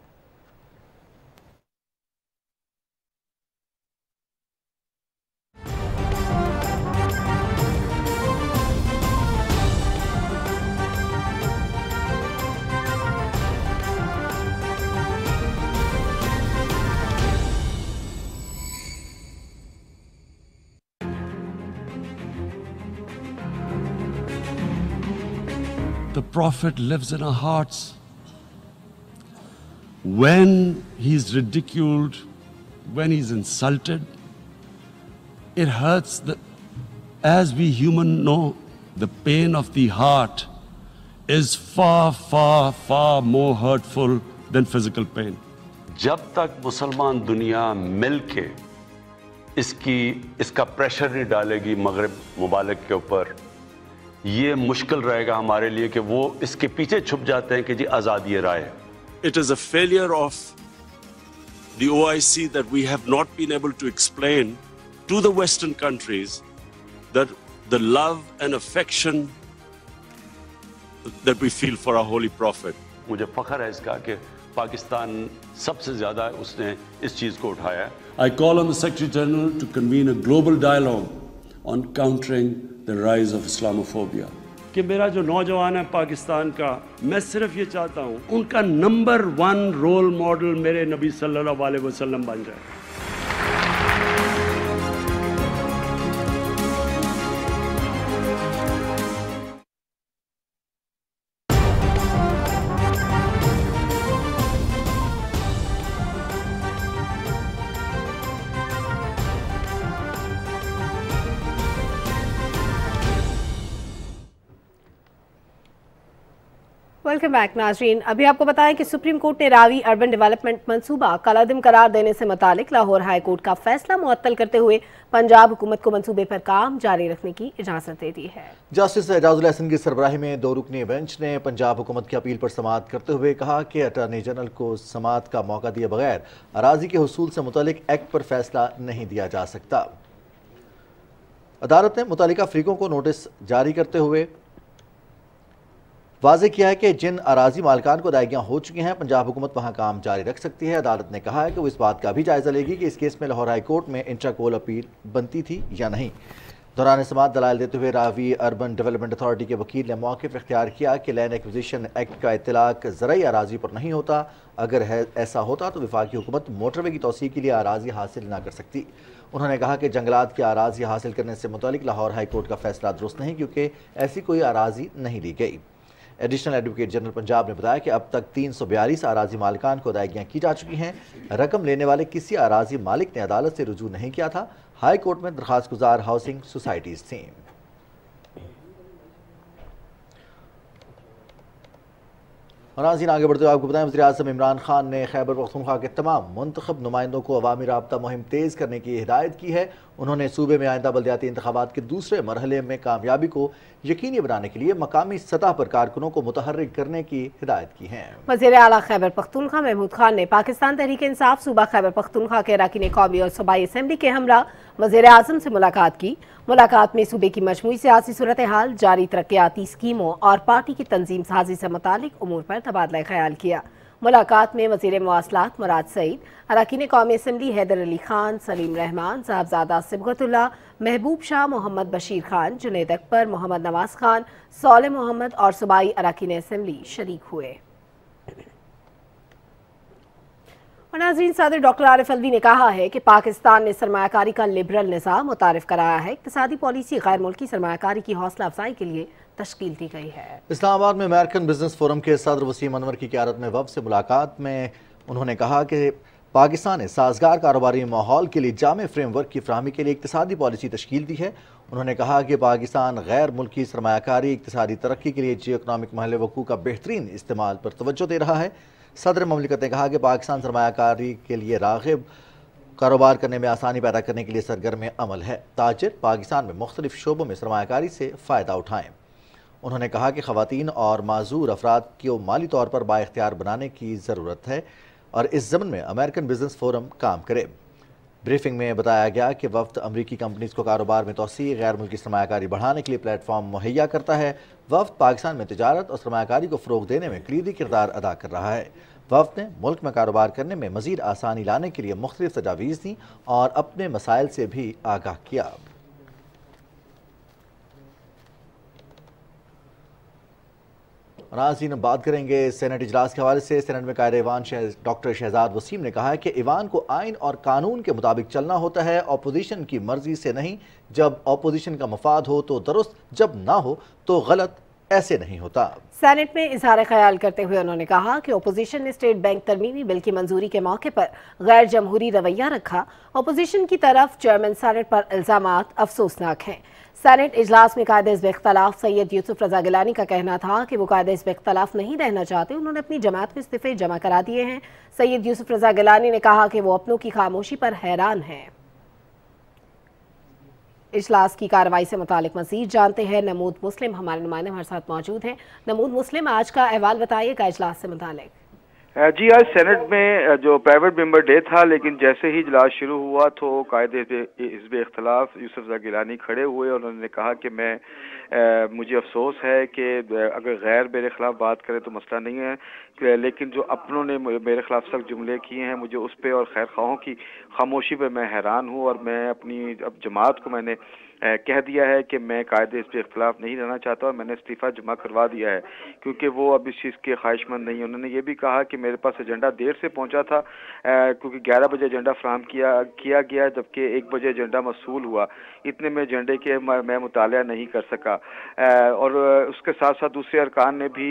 Prophet lives in our hearts. When he's ridiculed, when he's insulted, it hurts. As we human know, the pain of the heart is far, far, far more hurtful than physical pain. जब तक मुसलमान दुनिया मिलके इसका प्रेशर नहीं डालेगी मगरिब मुबालक के ऊपर, ये मुश्किल रहेगा हमारे लिए कि वो इसके पीछे छुप जाते हैं कि जी आज़ादी राय है. It is a failure of the OIC that we have not been able to explain to the Western countries that the love and affection that we feel for our holy prophet. मुझे फख्र है इसका कि पाकिस्तान सबसे ज़्यादा उसने इस चीज़ को उठाया है. I call on the Secretary General to convene a global dialogue on countering the rise of Islamophobia. कि मेरा जो नौजवान है पाकिस्तान का, मैं सिर्फ ये चाहता हूँ उनका नंबर 1 रोल मॉडल मेरे नबी सल्लल्लाहु अलैहि वसल्लम बन जाए. वेलकम बैक नाजरीन। अभी आपको बताएं कि सुप्रीम कोर्ट ने रावी अर्बन डेवलपमेंट मंसूबा कलादम करार देने से मुतालिक लाहौर हाई कोर्ट का फैसला मुअत्तल करते हुए पंजाब हुकूमत को मंसूबे पर काम जारी रखने की इजाजत दे दी है। जस्टिस एजाजुल हसन की सरबराही में 2 रुकनी बेंच ने पंजाब हुकूमत की अपील पर समाअत करते हुए कहा कि अटॉर्नी जनरल को समाअत का मौका दिए बगैर अराजी के हुसूल से मुतालिक एक्ट पर फैसला नहीं दिया जा सकता। अदालत ने मुतालिका फरीकों को नोटिस जारी करते हुए वाज़े किया है कि जिन अराजी मालकान को अदायगियाँ हो चुकी हैं, पंजाब हुकूमत वहाँ काम जारी रख सकती है। अदालत ने कहा है कि वो इस बात का भी जायज़ा लेगी कि इस केस में लाहौर हाई कोर्ट में इंट्रा कोल अपील बनती थी या नहीं। दौरान समाअत दलाइल देते हुए रावी अर्बन डेवलपमेंट अथॉरिटी के वकील ने मौक़िफ़ इख्तियार किया कि लैंड एक्विजिशन एक्ट का इतलाक़ ज़रई अराजी पर नहीं होता। अगर ऐसा होता तो वफाकी हुकूमत मोटरवे की तोसी के लिए अराजी हासिल ना कर सकती। उन्होंने कहा कि जंगलात की अराजी हासिल करने से मुतालिक लाहौर हाई कोर्ट का फैसला दुरुस्त नहीं, क्योंकि ऐसी कोई अराजी नहीं ली गई। एडिशनल एडवोकेट जनरल पंजाब ने बताया कि अब तक 342 अराजी मालिकान को अदायगियाँ की जा चुकी हैं। रकम लेने वाले किसी अराजी मालिक ने अदालत से रुजू नहीं किया था। हाई कोर्ट में दरखास्त गुजार हाउसिंग सोसाइटीज़ थीं। नाज़रीन आगे बढ़ते हुए आपको बताएं, वज़ीर आज़म इमरान खान ने खैबर पख्तूनख्वा के तमाम मुंतखब नुमाइंदों को अवामी राब्ता मुहिम तेज़ करने की हिदायत की है। उन्होंने सूबे में आइंदा बल्दियाती इंतखाबात के दूसरे मरहले में कामयाबी को यकीनी बनाने के लिए मकामी सतह पर कारकुनों को मुतहर्रिक करने की हिदायत की है। वज़ीर आला खैबर पख्तूनख्वा महमूद खान ने पाकिस्तान तहरीक इंसाफ सूबा खैबर पख्तूनख्वा के अरकान कौमी और सूबाई असम्बली के हमरा वज़ीर आज़म से मुलाकात की। मुलाकात में सूबे की मजमूई सियासी सूरत हाल, जारी तरक्याती स्कीमों और पार्टी की तंजीम साजी से मुतालिक उमूर पर तबादला ख्याल किया। मुलाकात में वज़ीर मवासलात मुराद सईद, अरकान कौमी असम्बली हैदर अली खान, सलीम रहमान, साहबजादा सिबगतुल्लाह, महबूब शाह, मोहम्मद बशीर खान, जुनैद अकबर, मोहम्मद नवाज खान, सौले मोहम्मद और सूबाई अरकान असम्बली शरीक हुए। नाज़रीन, सदर डॉक्टर आरिफ अलवी ने कहा है कि पाकिस्तान ने सरमायाकारी का लिबरल निज़ाम मुतारिफ कराया है। इक़्तिसादी पॉलिसी गैर मुल्की सरमायाकारी की हौसला अफजाई के लिए तश्कील दी गई है। इस्लामाबाद में अमेरिकन बिजनेस फोरम के सदर वसीम अनवर की क़यादत में वफ़द से मुलाकात में उन्होंने कहा कि पाकिस्तान ने साजगार कारोबारी माहौल के लिए जामे फ्रेमवर्क की फराहमी के लिए इक़्तिसादी पॉलिसी तश्कील दी है। उन्होंने कहा कि पाकिस्तान गैर मुल्की सरमायाकारी इक़्तिसादी तरक्की के लिए जियो इकनॉमिक महल वकूफ़ का बेहतरीन इस्तेमाल पर तवज्जो दे रहा है। सदर ममलिकत ने कहा कि पाकिस्तान सरमायाकारी के लिए राग़िब, कारोबार करने में आसानी पैदा करने के लिए सरगर्म अमल है। ताजिर पाकिस्तान में मुख्तलिफ शोबों में सरमायाकारी से फ़ायदा उठाएँ। उन्होंने कहा कि ख़वातीन और माजूर अफराद को माली तौर पर बाइख्तियार बनाने की ज़रूरत है और इस ज़मन में अमेरिकन बिजनेस फोरम काम करे। ब्रीफिंग में बताया गया कि वफ़द अमरीकी कंपनीज़ को कारोबार में तोसी, गैर मुल्की सरमायाकारी बढ़ाने के लिए प्लेटफॉर्म मुहैया करता है। वफ़द पाकिस्तान में तिजारत और सरमायाकारी को फ़रोग़ देने में कलीदी किरदार अदा कर रहा है। वफ़द ने मुल्क में कारोबार करने में मज़ीद आसानी लाने के लिए मुख्तलिफ तजावीज़ दी और अपने मसाइल से भी आगाह किया। नाज़रीन, बात करेंगे सेनेट इजलास के हवाले से। सेनेट में कायदे ईवान डॉक्टर शहजाद वसीम ने कहा है कि ईवान को आइन और कानून के मुताबिक चलना होता है, अपोजिशन की मर्जी से नहीं। जब अपोजिशन का मफाद हो तो दुरुस्त, जब ना हो तो गलत ऐसे नहीं होता। सेनेट में इजहार ख्याल करते हुए उन्होंने कहा कि ओपोजिशन ने स्टेट बैंक तरमीमी बिल की मंजूरी के मौके पर गैर जमहूरी रवैया रखा। ओपोजिशन की तरफ चेयरमैन सेनेट पर इल्जामात अफसोसनाक हैं। सेनेट इजलास में कायदे हिज़्ब इख्तलाफ सैयद यूसुफ रजा गिलानी का कहना था कि वो कायदे हिज़्ब इख्तलाफ नहीं रहना चाहते। उन्होंने अपनी जमात के इस्तीफे जमा करा दिए हैं। सैयद यूसुफ रजा गिलानी ने कहा कि वो अपनों की खामोशी पर हैरान हैं। इजलास की कार्रवाई से मुतालिक मजीद जानते हैं नमूद मुस्लिम, हमारे नुमाइंदे हमारे साथ मौजूद हैं। नमूद मुस्लिम, आज का अहवाल बताइएगा इजलास से मुतालिक। जी, आज सेनेट में जो प्राइवेट मेंबर डे था, लेकिन जैसे ही इजलास शुरू हुआ तो कायदे हिज़्ब इख्तलाफ यूसुफ रज़ा गिलानी खड़े हुए और उन्होंने कहा कि मुझे अफसोस है कि अगर गैर मेरे खिलाफ बात करें तो मसला नहीं है, लेकिन जो अपनों ने मेरे खिलाफ सख्त जुमले किए हैं मुझे उस पर और खैर ख्वाहों की खामोशी पे मैं हैरान हूँ। और मैं अपनी अब जमात को मैंने कह दिया है कि मैं कायदे हिज़्ब इख्तलाफ नहीं रहना चाहता और मैंने इस्तीफ़ा जमा करवा दिया है क्योंकि वो अब इस चीज़ के ख्वाहिशमंद नहीं है। उन्होंने ये भी कहा कि मेरे पास एजेंडा देर से पहुंचा था क्योंकि 11 बजे एजेंडा फ्राहम किया गया जबकि 1 बजे एजेंडा मसूल हुआ। इतने में एजेंडे के मैं मुतालिया नहीं कर सका। और उसके साथ साथ दूसरे अरकान ने भी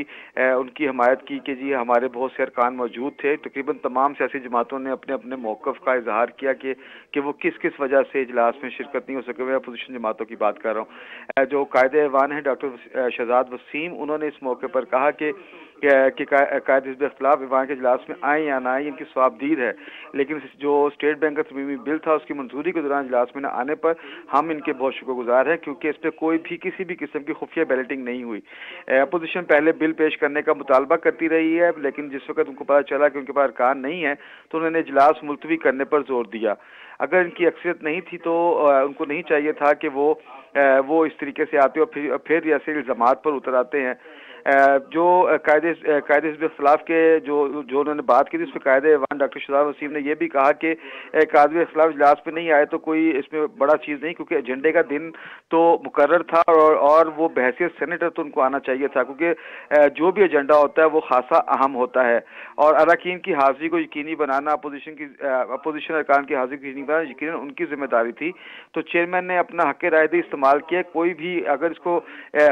उनकी हमायत की कि जी हमारे बहुत से अरकान मौजूद थे। तकरीबन तमाम सियासी जमातों ने अपने अपने मौक़िफ़ का इजहार किया कि वो किस किस वजह से इजलास में शिरकत नहीं हो सके। मैं अपोजिशन जमातों की बात कर रहा हूँ। जो कायदे ऐवान है डॉक्टर शहजाद वसीम, उन्होंने इस मौके पर कहा कि कायदे हिज़्ब इख्तलाफ ईवान के इजलास में आए या ना आए इनकी स्वाबदीद है, लेकिन जो स्टेट बैंक का तरमीमी बिल था उसकी मंजूरी के दौरान इजलास में न आने पर हम इनके बहुत शुक्रगुजार हैं क्योंकि इस पर कोई भी किसी भी किस्म की खुफिया बैलेटिंग नहीं हुई। अपोजिशन पहले बिल पेश करने का मुतालबा करती रही है, लेकिन जिस वक्त उनको पता चला कि उनके पास अरकान नहीं है तो उन्होंने इजलास मुलतवी करने पर जोर दिया। अगर इनकी अक्सरियत नहीं थी तो उनको नहीं चाहिए था कि वो इस तरीके से आते और फिर ऐसे इल्ज़ामात पर उतर आते हैं। जो कायदे हिज़्ब इख्तलाफ के जो उन्होंने बात की थी उस पर कायदे ऐवान डॉक्टर शहजाद वसीम ने यह भी कहा कि कायदे इख्तलाफ इजलास पे नहीं आए तो कोई इसमें बड़ा चीज़ नहीं क्योंकि एजेंडे का दिन तो मुकर्रर था और वो बहैसियत सेनेटर तो उनको आना चाहिए था क्योंकि जो भी एजेंडा होता है वो खासा अहम होता है और अरकान की हाजिरी को यकीनी बनाना अपोजिशन अरकान की हाजिरी को यकीनी बनाना यकीनन उनकी जिम्मेदारी थी। तो चेयरमैन ने अपना हक़ राय इस्तेमाल किया। कोई भी अगर इसको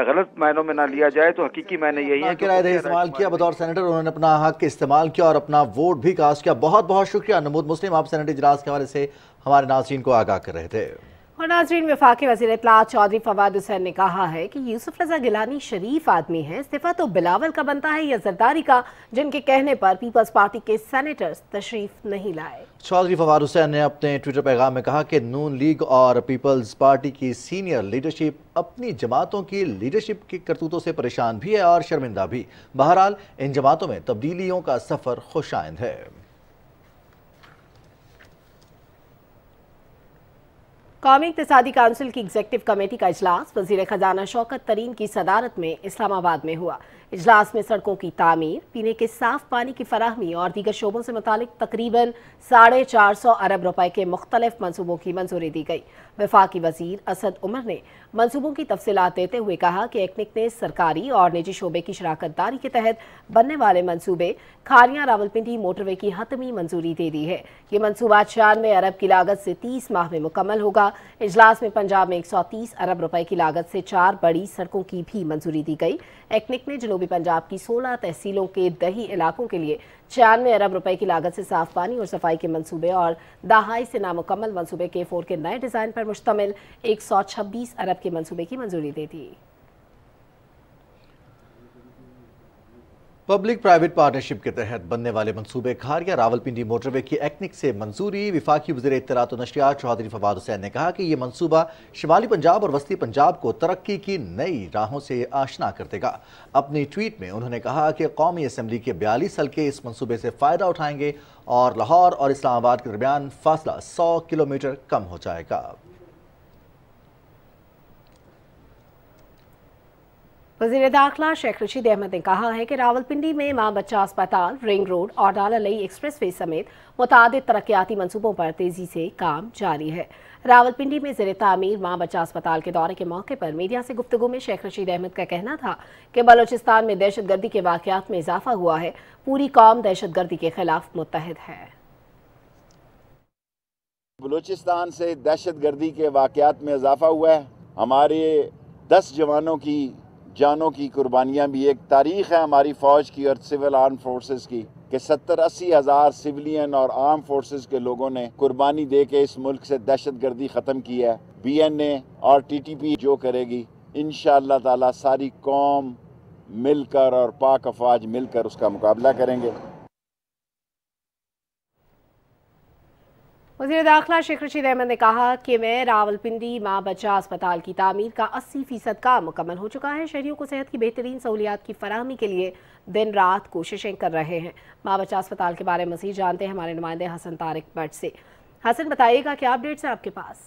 गलत मायनों में ना लिया जाए तो हकीकी मैंने यही है कि इस्तेमाल किया बतौर सेनेटर, उन्होंने अपना हक इस्तेमाल किया और अपना वोट भी कास्ट किया। बहुत बहुत शुक्रिया नमूद मुस्लिम, आप सेनेट इजलास के हवाले से हमारे नाज़रीन को आगाह कर रहे थे। और नाज़रीन, वफाकी वज़ीर इत्तलात चौधरी फवाद हुसैन ने कहा है कि यूसुफ रज़ा गिलानी शरीफ आदमी है, इस्तीफा तो बिलावल का बनता है या जरदारी का, जिनके कहने पर पीपल्स पार्टी के सेनेटर्स तशरीफ नहीं लाए। चौधरी फवाद हुसैन ने अपने ट्विटर पैगाम में कहा कि नून लीग और पीपल्स पार्टी की सीनियर लीडरशिप अपनी जमातों की लीडरशिप की करतूतों से परेशान भी है और शर्मिंदा भी। बहरहाल इन जमातों में तब्दीलियों का सफर खुशाइंद है। कौमी इक़्तिसादी काउंसिल की एग्जीक्यूटिव कमेटी का इजलास वज़ीर ख़जाना शौकत तरीन की सदारत में इस्लामाबाद में हुआ। इजलास में सड़कों की तामीर, पीने के साफ पानी की फराहमी और दीगर शोबों से मुतालिक तकरीबन 450 अरब रुपए के मुख्तलिफ मनसूबों की मंजूरी दी गई। वफाकी वज़ीर असद उमर ने मंसूबों की तफसीलात देते हुए कहा कि एक्निक ने सरकारी और निजी शोबे की शराकत दारी के तहत बनने वाले मंसूबे खारियां रावलपिंडी मोटरवे की हतमी मंजूरी दे दी है। ये मंसूबा 96 अरब की लागत से 30 माह में मुकम्मल होगा। इजलास में पंजाब में 130 अरब रुपए की लागत से 4 बड़ी सड़कों की भी मंजूरी दी गई। एक्निक ने जनूबी पंजाब की 16 तहसीलों के दही इलाकों के लिए 96 अरब रुपए की लागत से साफ पानी और सफाई के मंसूबे और दहाई से नामुकम्मल मंसूबे K4 के नए डिजाइन पर मुश्तमिल 126 अरब के मंसूबे की मंजूरी दे दी। पब्लिक प्राइवेट पार्टनरशिप के तहत बनने वाले मंसूबे खारिया रावलपिंडी मोटरवे की एक्निक से मंजूरी। विफाकी वज़ीर इत्तलात और नशरियात चौधरी फवाद हुसैन ने कहा कि ये मंसूबा शिमाली पंजाब और वस्ती पंजाब को तरक्की की नई राहों से आशना कर देगा। अपनी ट्वीट में उन्होंने कहा कि कौमी असम्बली के 42 हल्के इस मंसूबे से फ़ायदा उठाएंगे और लाहौर और इस्लामाबाद के दरमियान फासला 100 किलोमीटर कम हो जाएगा। वज़ीर दाखिला शेख रशीद अहमद ने कहा है कि रावलपिंडी में मां बच्चा अस्पताल, रिंग रोड और डालालई एक्सप्रेसवे समेत मुतादिद तरक्याती मंसूबों पर तेजी से काम जारी है। रावलपिंडी में ज़ेर तामीर मां बच्चा अस्पताल के दौरे के मौके पर मीडिया से गुफ्तगू में शेख रशीद अहमद का कहना था कि बलोचिस्तान में दहशतगर्दी के वाक़यात में इजाफा हुआ है। पूरी कौम दहशतगर्दी के खिलाफ मुत्तहिद है। बलोचिस्तान से दहशतगर्दी के वाक़यात में इजाफा हुआ है। हमारे 10 जवानों की जानों की कुर्बानियाँ भी। एक तारीख़ है हमारी फ़ौज की और सिविल आर्म फोर्सेस की कि 70-80 हज़ार सिविलियन और आर्म फोर्सेस के लोगों ने कुर्बानी दे के इस मुल्क से दहशतगर्दी ख़त्म की है। BNA और TTP जो करेगी, इंशाअल्लाह ताला सारी कौम मिलकर और पाक अफवाज मिलकर उसका मुकाबला करेंगे। वज़ीर दाखिला शेख रशीद अहमद ने कहा कि मैं रावलपिंडी माँ बच्चा अस्पताल की तामीर का 80% काम मुकम्मल हो चुका है। शहरियों को सेहत की बेहतरीन सहूलियात की फराहमी के लिए दिन रात कोशिशें कर रहे हैं। माँ बच्चा अस्पताल के बारे में मज़ीद जानते हैं हमारे नुमाइंदे हसन तारिक बट से। हसन, बताइएगा क्या अपडेट्स है आपके पास?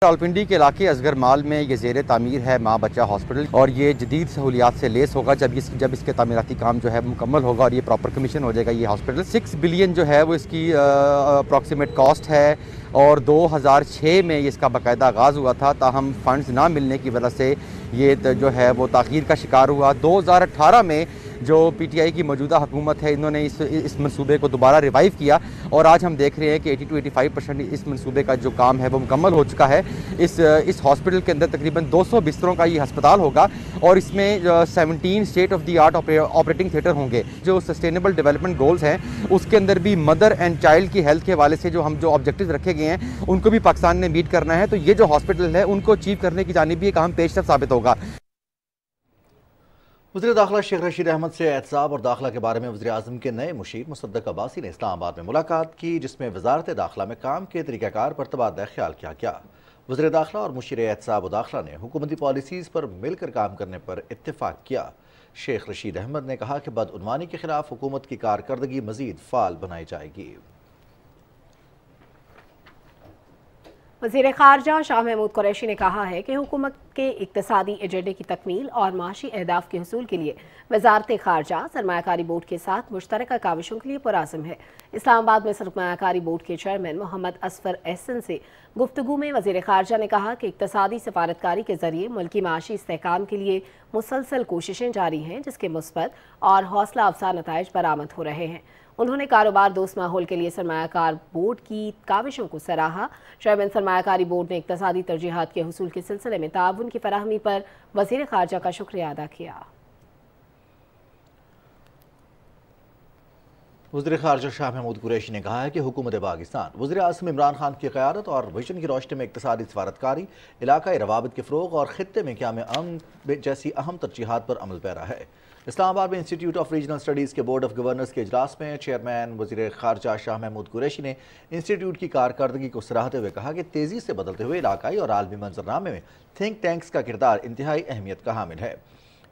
रावलपिंडी के इलाके असगर माल में ये ज़ेर तामीर है माँ बच्चा हॉस्पिटल और ये जदीद सहूलियात से लेस होगा। जब इसके तामीराती काम जो है मुकम्मल होगा और ये प्रॉपर कमीशन हो जाएगा ये हॉस्पिटल। 6 बिलियन जो है वो इसकी अप्रॉक्सीमेट कॉस्ट है और 2006 में ये इसका बाकायदा आगाज़ हुआ था, ताहम फंड्स ना मिलने की वजह से ये जो है वो ताख़ीर का शिकार हुआ। 2018 में जो PTI की मौजूदा हुकूमत है इन्होंने इस मनसूबे को दोबारा रिवाइव किया और आज हम देख रहे हैं कि 80-85% इस मनसूबे का जो काम है वो मुकम्मल हो चुका है। इस हॉस्पिटल के अंदर तकरीबन 200 बिस्तरों का ये अस्पताल होगा और इसमें 17 state of the art operating theatre होंगे। जो सस्टेनेबल डेवलपमेंट गोल्स हैं उसके अंदर भी मदर एंड चाइल्ड की हेल्थ के हवाले से जो ऑब्जेक्टिव रखे गए हैं उनको भी पाकिस्तान ने मीट करना है। तो ये जो हॉस्पिटल है उनको अचीव करने की जानिब भी एक अहम पेशरफ्त साबित होगा। वज़ीर दाखिला शेख रशीद अहमद से एहतसाब और दाखिला के बारे में वज़ीर आज़म के नए मुशीर मुसद्दक अब्बासी ने इस्लामाबाद में मुलाकात की, जिसमें वजारत दाखिला में काम के तरीक़ाकार पर तबादला ख्याल किया गया। वज़ीर दाखिला और मुशीर एहतसाब और दाखिला ने हुकूमती पॉलिसीज़ पर मिलकर काम करने पर इत्तेफाक किया। शेख रशीद अहमद ने कहा कि बदउनवानी के खिलाफ हुकूमत की कारकर्दगी मज़ीद फ़ाल बनाई जाएगी। वज़ीर ख़ारजा शाह महमूद कुरैशी ने कहा है कि हुकूमत के इक़्तिसादी एजेंडे की तकमील और माशी अहदाफ के हुसूल के लिए वज़ारत ख़ारजा सरमायाकारी बोर्ड के साथ मुश्तरका काविशों के लिए पुरआज़म है। इस्लामाबाद में सरमायाकारी बोर्ड के चेयरमैन मोहम्मद असफर एहसन से गुफ्तगू में वज़ीर ख़ारजा ने कहा कि इक़्तिसादी सफारतकारी के ज़रिए मुल्की माशी इस्तेहकाम के लिए मुसलसल कोशिशें जारी हैं, जिसके मुस्बत और हौसला अफजा नताइज बरामद हो रहे हैं। उन्होंने कारोबार दोस्त माहौल के लिए सरमायाकार बोर्ड की काविशों को सराहा। चेयरमैन सरमायाकारी बोर्ड ने इक़्तिसादी तरजीहात के हुसूल के सिलसिले में ताउन की फराहमी पर वज़ीर ख़ारजा का शुक्रिया अदा किया। वज़ीर ख़ारजा शाह महमूद कुरैशी ने कहा है कि हुकूमत पाकिस्तान वज़ीर आज़म इमरान खान की क़यादत और विजन की रोशनी में इक़्तिसादी सफारतकारी, इलाक़ाई रवाबित के फ़रोग़ और ख़ित्ते में क़याम अमन जैसी अहम तरजीहात पर अमल पैरा है। इस्लामाबाद में इंस्टीट्यूट ऑफ रीजनल स्टडीज़ के बोर्ड ऑफ गवर्नर्स के इजलास में चेयरमैन वज़ीर ख़ारजा शाह महमूद कुरैशी ने इंस्टीट्यूट की कारकर्दगी को सराहते हुए कहा कि तेज़ी से बदलते हुए इलाकाई और आलमी मंजरनामे में थिंक टैंक्स का किरदार इंतहाई अहमियत का हामिल है।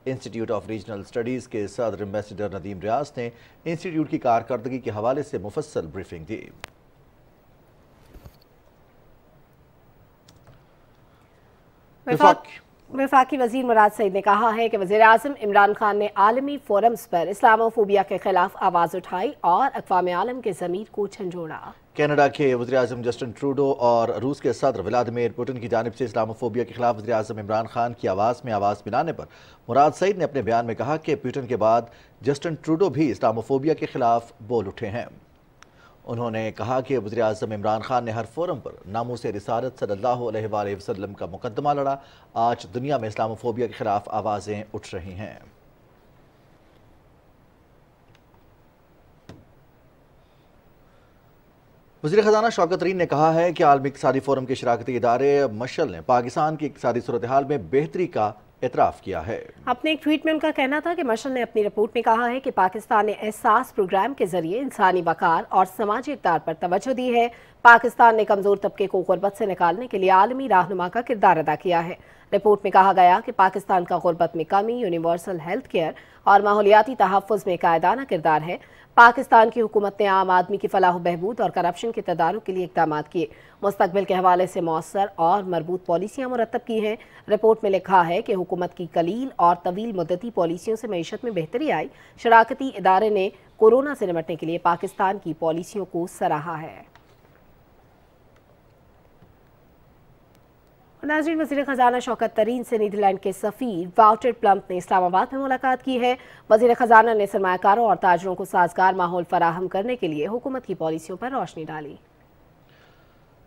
इंस्टीट्यूट ऑफ रीजनल स्टडीज़ के सदर एम्बेसडर नदीम रियाज ने इंस्टीट्यूट की कारकर्दगी के हवाले से मुफस्सल ब्रीफिंग दी। वफाकी वज़ीर मुराद सईद ने कहा है कि वज़ीर आज़म इमरान खान ने आलमी फोरम्स पर इस्लामोफोबिया के खिलाफ आवाज़ उठाई और अक़वाम आलम के ज़मीर को झंझोड़ा। कनाडा के वज़ीर आज़म जस्टिन ट्रूडो और रूस के सदर व्लादिमीर पुतिन की जानिब से इस्लामोफोबिया के खिलाफ वज़ीर आज़म इमरान खान की आवाज़ में आवाज़ मिलाने पर मुराद सईद ने अपने बयान में कहा कि पुतिन के बाद जस्टिन ट्रूडो भी इस्लामोफोबिया के खिलाफ बोल उठे हैं। उन्होंने कहा कि वज़ीर आज़म इमरान खान ने हर फोरम पर नामूस रिसालत सल्लल्लाहु अलैहि वसल्लम का मुकद्दमा लड़ा। आज दुनिया में इस्लामोफोबिया के खिलाफ आवाज़ें उठ रही हैं। वज़ीर ख़ज़ाना शौकत तरीन ने कहा है कि आलमी इक़्तिसादी फोरम के शराकती इदारे मशल ने पाकिस्तान की इक़्तिसादी सूरत हाल में बेहतरी का एतराफ़ किया है। अपने एक ट्वीट में उनका कहना था कि मशल ने अपनी रिपोर्ट में कहा है कि पाकिस्तान ने एहसास प्रोग्राम के जरिए इंसानी वक़ार और समाजी इक़्तिदार पर तवज्जो दी है। पाकिस्तान ने कमज़ोर तबके को गुर्बत से निकालने के लिए आलमी रहनुमा का किरदार अदा किया है। रिपोर्ट में कहा गया कि पाकिस्तान का गुर्बत में कमी, यूनिवर्सल हेल्थ केयर और माहौलियाती तहफ़्फ़ुज़ में कायदाना किरदार है। पाकिस्तान की हुकूमत ने आम आदमी की फलाह बहबूद और करप्शन के तदारुक के लिए इक़दाम किए, मुस्तक़बिल के हवाले से मौसर और मरबूत पॉलिसियाँ मुरतब की हैं। रिपोर्ट में लिखा है कि हुकूमत की कलील और तवील मुद्दती पॉलिसियों से मईशत में बेहतरी आई। शराकती इदारे ने कोरोना से निपटने के लिए पाकिस्तान की पॉलिसियों को सराहा है। नाज़रीन, वज़ीर ख़ज़ाना शौकत तरीन से नीदरलैंड के सफ़ीर वाउटर प्लम्प ने इस्लामाबाद में मुलाकात की है। वज़ीर ख़ज़ाना ने सरमायाकारों और ताजरों को साजगार माहौल फराहम करने के लिए हुकूमत की पॉलिसियों पर रोशनी डाली।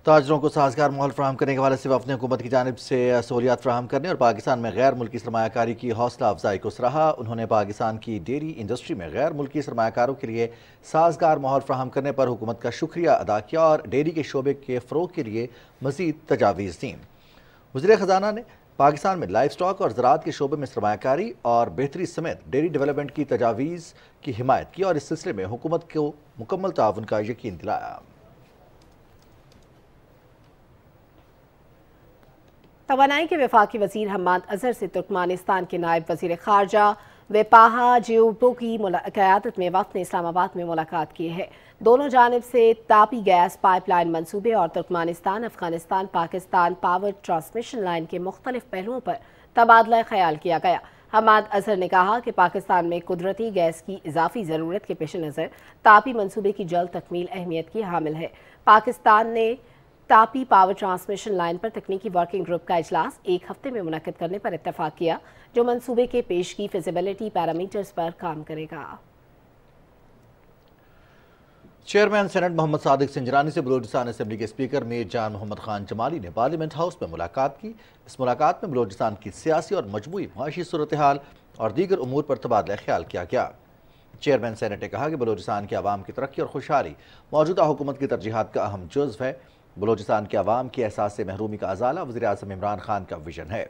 ताजरों को साजगार माहौल फराहम करने के हवाले से वफ़द ने हुकूमत की जानिब से सहूलियात फराहम करने और पाकिस्तान में गैर मुल्की सरमायाकारी की हौसला अफजाई को सराहा। उन्होंने पाकिस्तान की डेयरी इंडस्ट्री में गैर मुल्की सरमायाकारों के लिए साजगार माहौल फराहम करने पर हुकूमत का शुक्रिया अदा किया और डेयरी के शोबे के फ़रोग के लिए मज़ीद तजावीज़ दी। वज़ीर ख़जाना ने पाकिस्तान में लाइफ स्टॉक और ज़राअत के शोबे में सरमायाकारी और बेहतरी समेत डेयरी डेवलपमेंट की तजावीज़ की हिमायत की और इस सिलसिले में हुकूमत को मुकम्मल ताउन का यकीन दिलाया। तवानाई के वफाकी वज़ीर हम्माद अजहर से तुर्कमानिस्तान के नायब वज़ीर ख़ारजा वेपाहा जियोबो की क़यादत में वफ़द ने इस्लामाबाद में मुलाकात की है। दोनों जानिब से तापी गैस पाइपलाइन मंसूबे और Turkmenistan Afghanistan Pakistan power transmission line के मुख्तलिफ पहलुओं पर तबादला ख्याल किया गया। हम्माद अजहर ने कहा कि पाकिस्तान में कुदरती गैस की इजाफी ज़रूरत के पेश नज़र तापी मंसूबे की जल्द तकमील अहमियत की हामिल है। पाकिस्तान ने तापी पावर ट्रांसमिशन लाइन पर तकनीकी वर्किंग ग्रुप का इजलास एक हफ्ते में मुनक्किद करने पर इत्तफाक किया, जो मंसूबे के पेश की फिजिबिलिटी पैरामीटर्स पर काम करेगा। चेयरमैन सेनेट मोहम्मद सादिक सिंजरानी से बलूचिस्तान असेंबली के स्पीकर मीर जान मोहम्मद खान जमाली ने पार्लियामेंट हाउस में मुलाकात की। इस मुलाकात में बलूचिस्तान की सियासी और मजमूई माशी सूरत हाल और दीगर उमूर पर तबादला ख्याल किया गया। चेयरमैन सेनेट ने कहा कि बलूचिस्तान के अवाम की तरक्की और खुशहाली मौजूदा हुकूमत की तरजीहात का अहम जुज़्व है। बलूचिस्तान के अवाम की एहसास से महरूमी का अजाला वज़ीर आज़म इमरान खान का विजन है।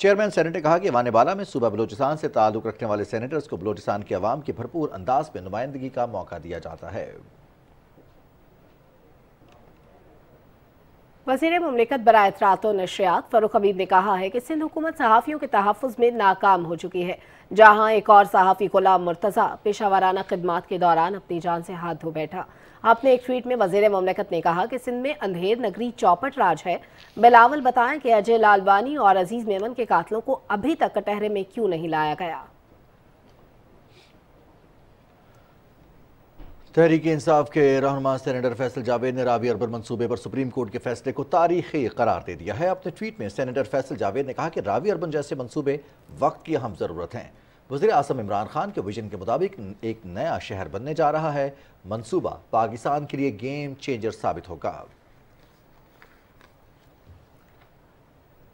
चेयरमैन सेनेट ने कहा कि वाने बाला में सूबा बलूचिस्तान से ताल्लुक़ रखने वाले सेनेटर्स को बलूचिस्तान के अवाम की भरपूर अंदाज में नुमाइंदगी का मौका दिया जाता है। वज़ीर मुमलिकत बराए इत्तलाआत और नशरियात फ़ारूक हबीब ने कहा है कि सिंध हुकूमत सहाफ़ियों के तहफ़्फ़ुज़ में नाकाम हो चुकी है। जहाँ एक और सहाफ़ी गुलाम मुर्तज़ा पेशावराना खिदमात के दौरान अपनी जान से हाथ धो बैठा। अपने एक ट्वीट में वज़ीर मुमलिकत ने कहा कि सिंध में अंधेर नगरी चौपट राज है। बिलावल बताएं कि अजय लालवानी और अजीज़ मेमन के कातलों को अभी तक कटहरे में क्यों नहीं लाया गया। तहरीक इंसाफ के रहनुमा सेनेटर फैसल जावेद ने रावी अरबन मंसूबे पर सुप्रीम कोर्ट के फैसले को तारीखी करार दे दिया है। अपने ट्वीट में सेनेटर फैसल जावेद ने कहा कि रावी अरबन जैसे मंसूबे वक्त की अहम ज़रूरत हैं। वज़ीर आज़म इमरान खान के विजन के मुताबिक एक नया शहर बनने जा रहा है। मंसूबा पाकिस्तान के लिए गेम चेंजर साबित होगा।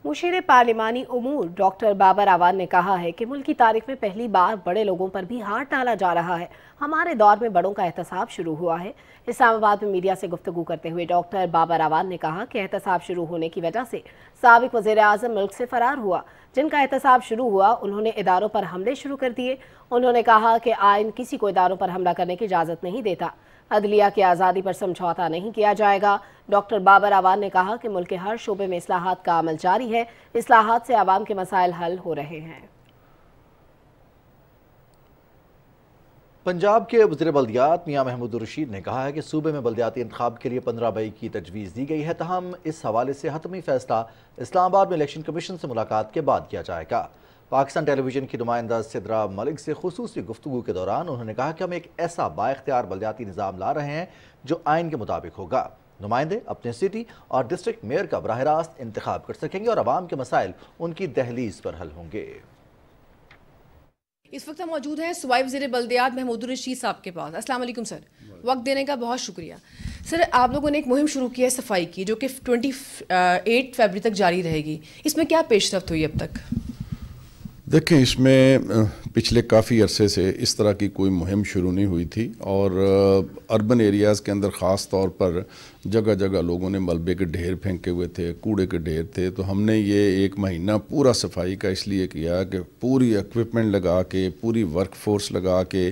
मुशीर पार्लिमानी उमूर डॉक्टर बाबर आवान ने कहा है कि मुल्क की तारीख में पहली बार बड़े लोगों पर भी हाथ डाला जा रहा है। हमारे दौर में बड़ों का एहतसाब शुरू हुआ है। इस्लामाबाद में मीडिया से गुफ्तगू करते हुए डॉक्टर बाबर आवान ने कहा कि एहतसाब शुरू होने की वजह से साबिक वज़ीर आज़म मुल्क से फरार हुआ। जिनका एहतसाब शुरू हुआ उन्होंने इदारों पर हमले शुरू कर दिए। उन्होंने कहा कि आइन किसी को इदारों पर हमला करने की इजाज़त नहीं देता। अदलिया की आज़ादी पर समझौता नहीं किया जाएगा। डॉक्टर बाबर आवान ने कहा कि मुल्क के हर शोबे में इस्लाहात का अमल जारी है। इस्लाहात से आवाम के मसाइल हल हो रहे हैं। पंजाब के वज़ीर बल्दियात मियां महमूद रशीद ने कहा है कि सूबे में बल्दियाती इंतखाब के लिए 15 मई की तजवीज़ दी गई है। तहम इस हवाले से हतमी फैसला इस्लामाबाद में इलेक्शन कमीशन से मुलाकात के बाद किया जाएगा। पाकिस्तान टेलीविजन की नुमाइंदा सिद्रा मलिक से खुसूसी गुफ्तगू के दौरान उन्होंने कहा कि हम एक ऐसा बाइख्तियार बल्दियाती निज़ाम ला रहे हैं जो आइन के मुताबिक होगा। नुमाइंदे अपने सिटी और डिस्ट्रिक्ट मेयर का बराह रास्त इंतखाब कर सकेंगे और आवाम के मसाइल उनकी दहलीज पर हल होंगे। इस वक्त हम मौजूद हैं सूबाई वज़ीर बल्दियात महमूद रशीद साहब के पास। अस्सलाम वालेकुम सर, वक्त देने का बहुत शुक्रिया। सर, आप लोगों ने एक मुहिम शुरू की है सफाई की, जो कि 28 फरवरी तक जारी रहेगी। इसमें क्या पेशरफ्त हुई अब तक? देखें, इसमें पिछले काफ़ी अरसे से इस तरह की कोई मुहिम शुरू नहीं हुई थी और अर्बन एरियाज़ के अंदर ख़ास तौर पर जगह जगह लोगों ने मलबे के ढेर फेंके हुए थे, कूड़े के ढेर थे। तो हमने ये एक महीना पूरा सफाई का इसलिए किया कि पूरी इक्विपमेंट लगा के, पूरी वर्क फोर्स लगा के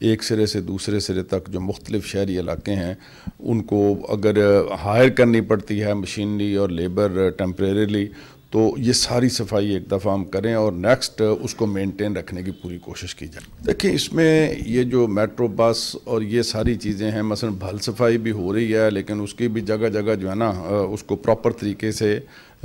एक सिरे से दूसरे सिरे तक जो मुख्तलिफ शहरी इलाके हैं उनको अगर हायर करनी पड़ती है मशीनरी और लेबर टेम्परेरीली, तो ये सारी सफाई एक दफ़ा हम करें और नेक्स्ट उसको मेंटेन रखने की पूरी कोशिश की जाए। देखिए, इसमें ये जो मेट्रो बस और ये सारी चीज़ें हैं, मसलन भल सफाई भी हो रही है, लेकिन उसकी भी जगह जगह जो है ना उसको प्रॉपर तरीके से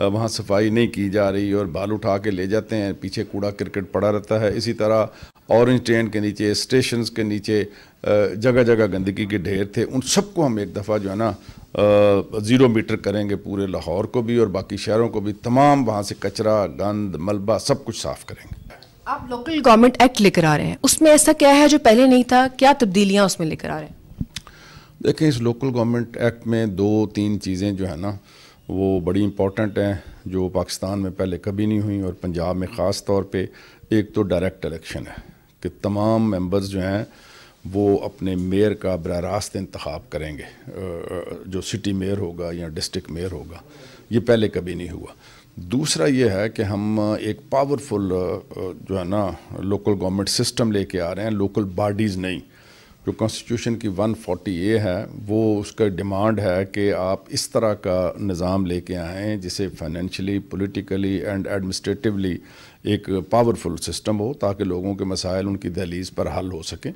वहाँ सफाई नहीं की जा रही और बाल उठा के ले जाते हैं, पीछे कूड़ा क्रिकेट पड़ा रहता है। इसी तरह ऑरेंज ट्रेन के नीचे, स्टेशन के नीचे जगह जगह गंदगी के ढेर थे। उन सबको हम एक दफ़ा जो है ना 0 मीटर करेंगे, पूरे लाहौर को भी और बाकी शहरों को भी। तमाम वहाँ से कचरा, गंद, मलबा सब कुछ साफ़ करेंगे। आप लोकल गवर्नमेंट एक्ट लेकर आ रहे हैं, उसमें ऐसा क्या है जो पहले नहीं था? क्या तब्दीलियाँ उसमें लेकर आ रहे हैं? देखें, इस लोकल गवर्नमेंट एक्ट में 2-3 चीज़ें जो है ना वो बड़ी इंपॉर्टेंट हैं, जो पाकिस्तान में पहले कभी नहीं हुई और पंजाब में ख़ास तौर पे। एक तो डायरेक्ट इलेक्शन है कि तमाम मेंबर्स जो हैं वो अपने मेयर का बराह रास्त इंतखाब करेंगे, जो सिटी मेयर होगा या डिस्ट्रिक्ट मेयर होगा, ये पहले कभी नहीं हुआ। दूसरा ये है कि हम एक पावरफुल जो है ना लोकल गवर्नमेंट सिस्टम लेके आ रहे हैं, लोकल बॉडीज़ नहीं। जो कॉन्स्टिट्यूशन की 140A है वो उसका डिमांड है कि आप इस तरह का निज़ाम लेके आएँ जिसे फाइनेंशियली, पॉलिटिकली एंड एडमिनिस्ट्रेटिवली एक पावरफुल सिस्टम हो, ताकि लोगों के मसाइल उनकी दहलीज़ पर हल हो सकें।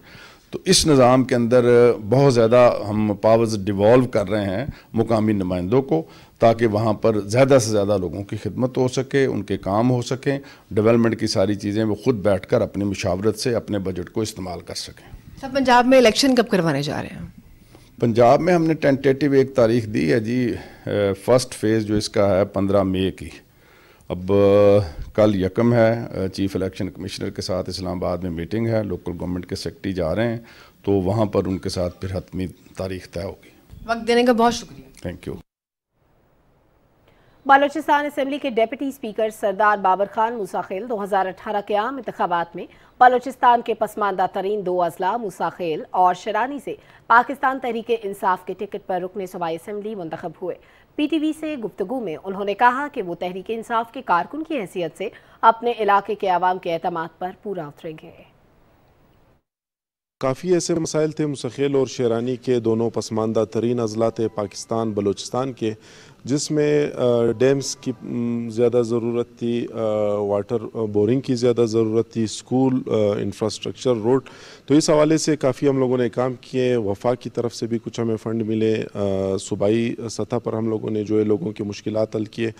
तो इस निज़ाम के अंदर बहुत ज़्यादा हम पावर्स डिवॉल्व कर रहे हैं मुकामी नुमाइंदों को, ताकि वहाँ पर ज़्यादा से ज़्यादा लोगों की खिदमत हो सके, उनके काम हो सकें, डेवलपमेंट की सारी चीज़ें वो खुद बैठ कर अपनी मुशावरत से अपने बजट को इस्तेमाल कर सकें। सब पंजाब में इलेक्शन कब करवाने जा रहे हैं? पंजाब में हमने टेंटेटिव एक तारीख दी है जी, फर्स्ट फेज़ जो इसका है 15 मई की। अब कल यकम है, चीफ इलेक्शन कमिश्नर के साथ इस्लामाबाद में मीटिंग है, लोकल गवर्नमेंट के सेक्रेटरी जा रहे हैं, तो वहाँ पर उनके साथ फिर हतमी तारीख तय होगी। वक्त देने का बहुत शुक्रिया। Thank you. बालोचिस्तान असेंबली के डेप्यूटी स्पीकर सरदार बाबर खान मूसाखेल 2018 के आम इंतखाबात में बालोचिस्तान के पसमानदा तरीन 2 अजला मूसाखेल और शरानी से पाकिस्तान तहरीक इंसाफ के टिकट पर रुकने सूबाई असेंबली मुंतखब हुए। PTV से गुफ्तगू में उन्होंने कहा कि वो तहरीक इंसाफ के कारकुन की हैसियत से अपने इलाके के अवाम के एतमाद पर पूरा उतरेंगे। काफ़ी ऐसे मसाइल थे मुसाखेल और शेरानी के, दोनों पसमानदा तरीन अजला थे पाकिस्तान बलूचिस्तान के, जिसमें डैम्स की ज़्यादा ज़रूरत थी, वाटर बोरिंग की ज़्यादा ज़रूरत थी, स्कूल इंफ्रास्ट्रक्चर, रोड। तो इस हवाले से काफ़ी हम लोगों ने काम किए। वफाक की तरफ से भी कुछ हमें फ़ंड मिले, सूबाई सतह पर हम लोगों ने जो है लोगों की मुश्किलात हल किए।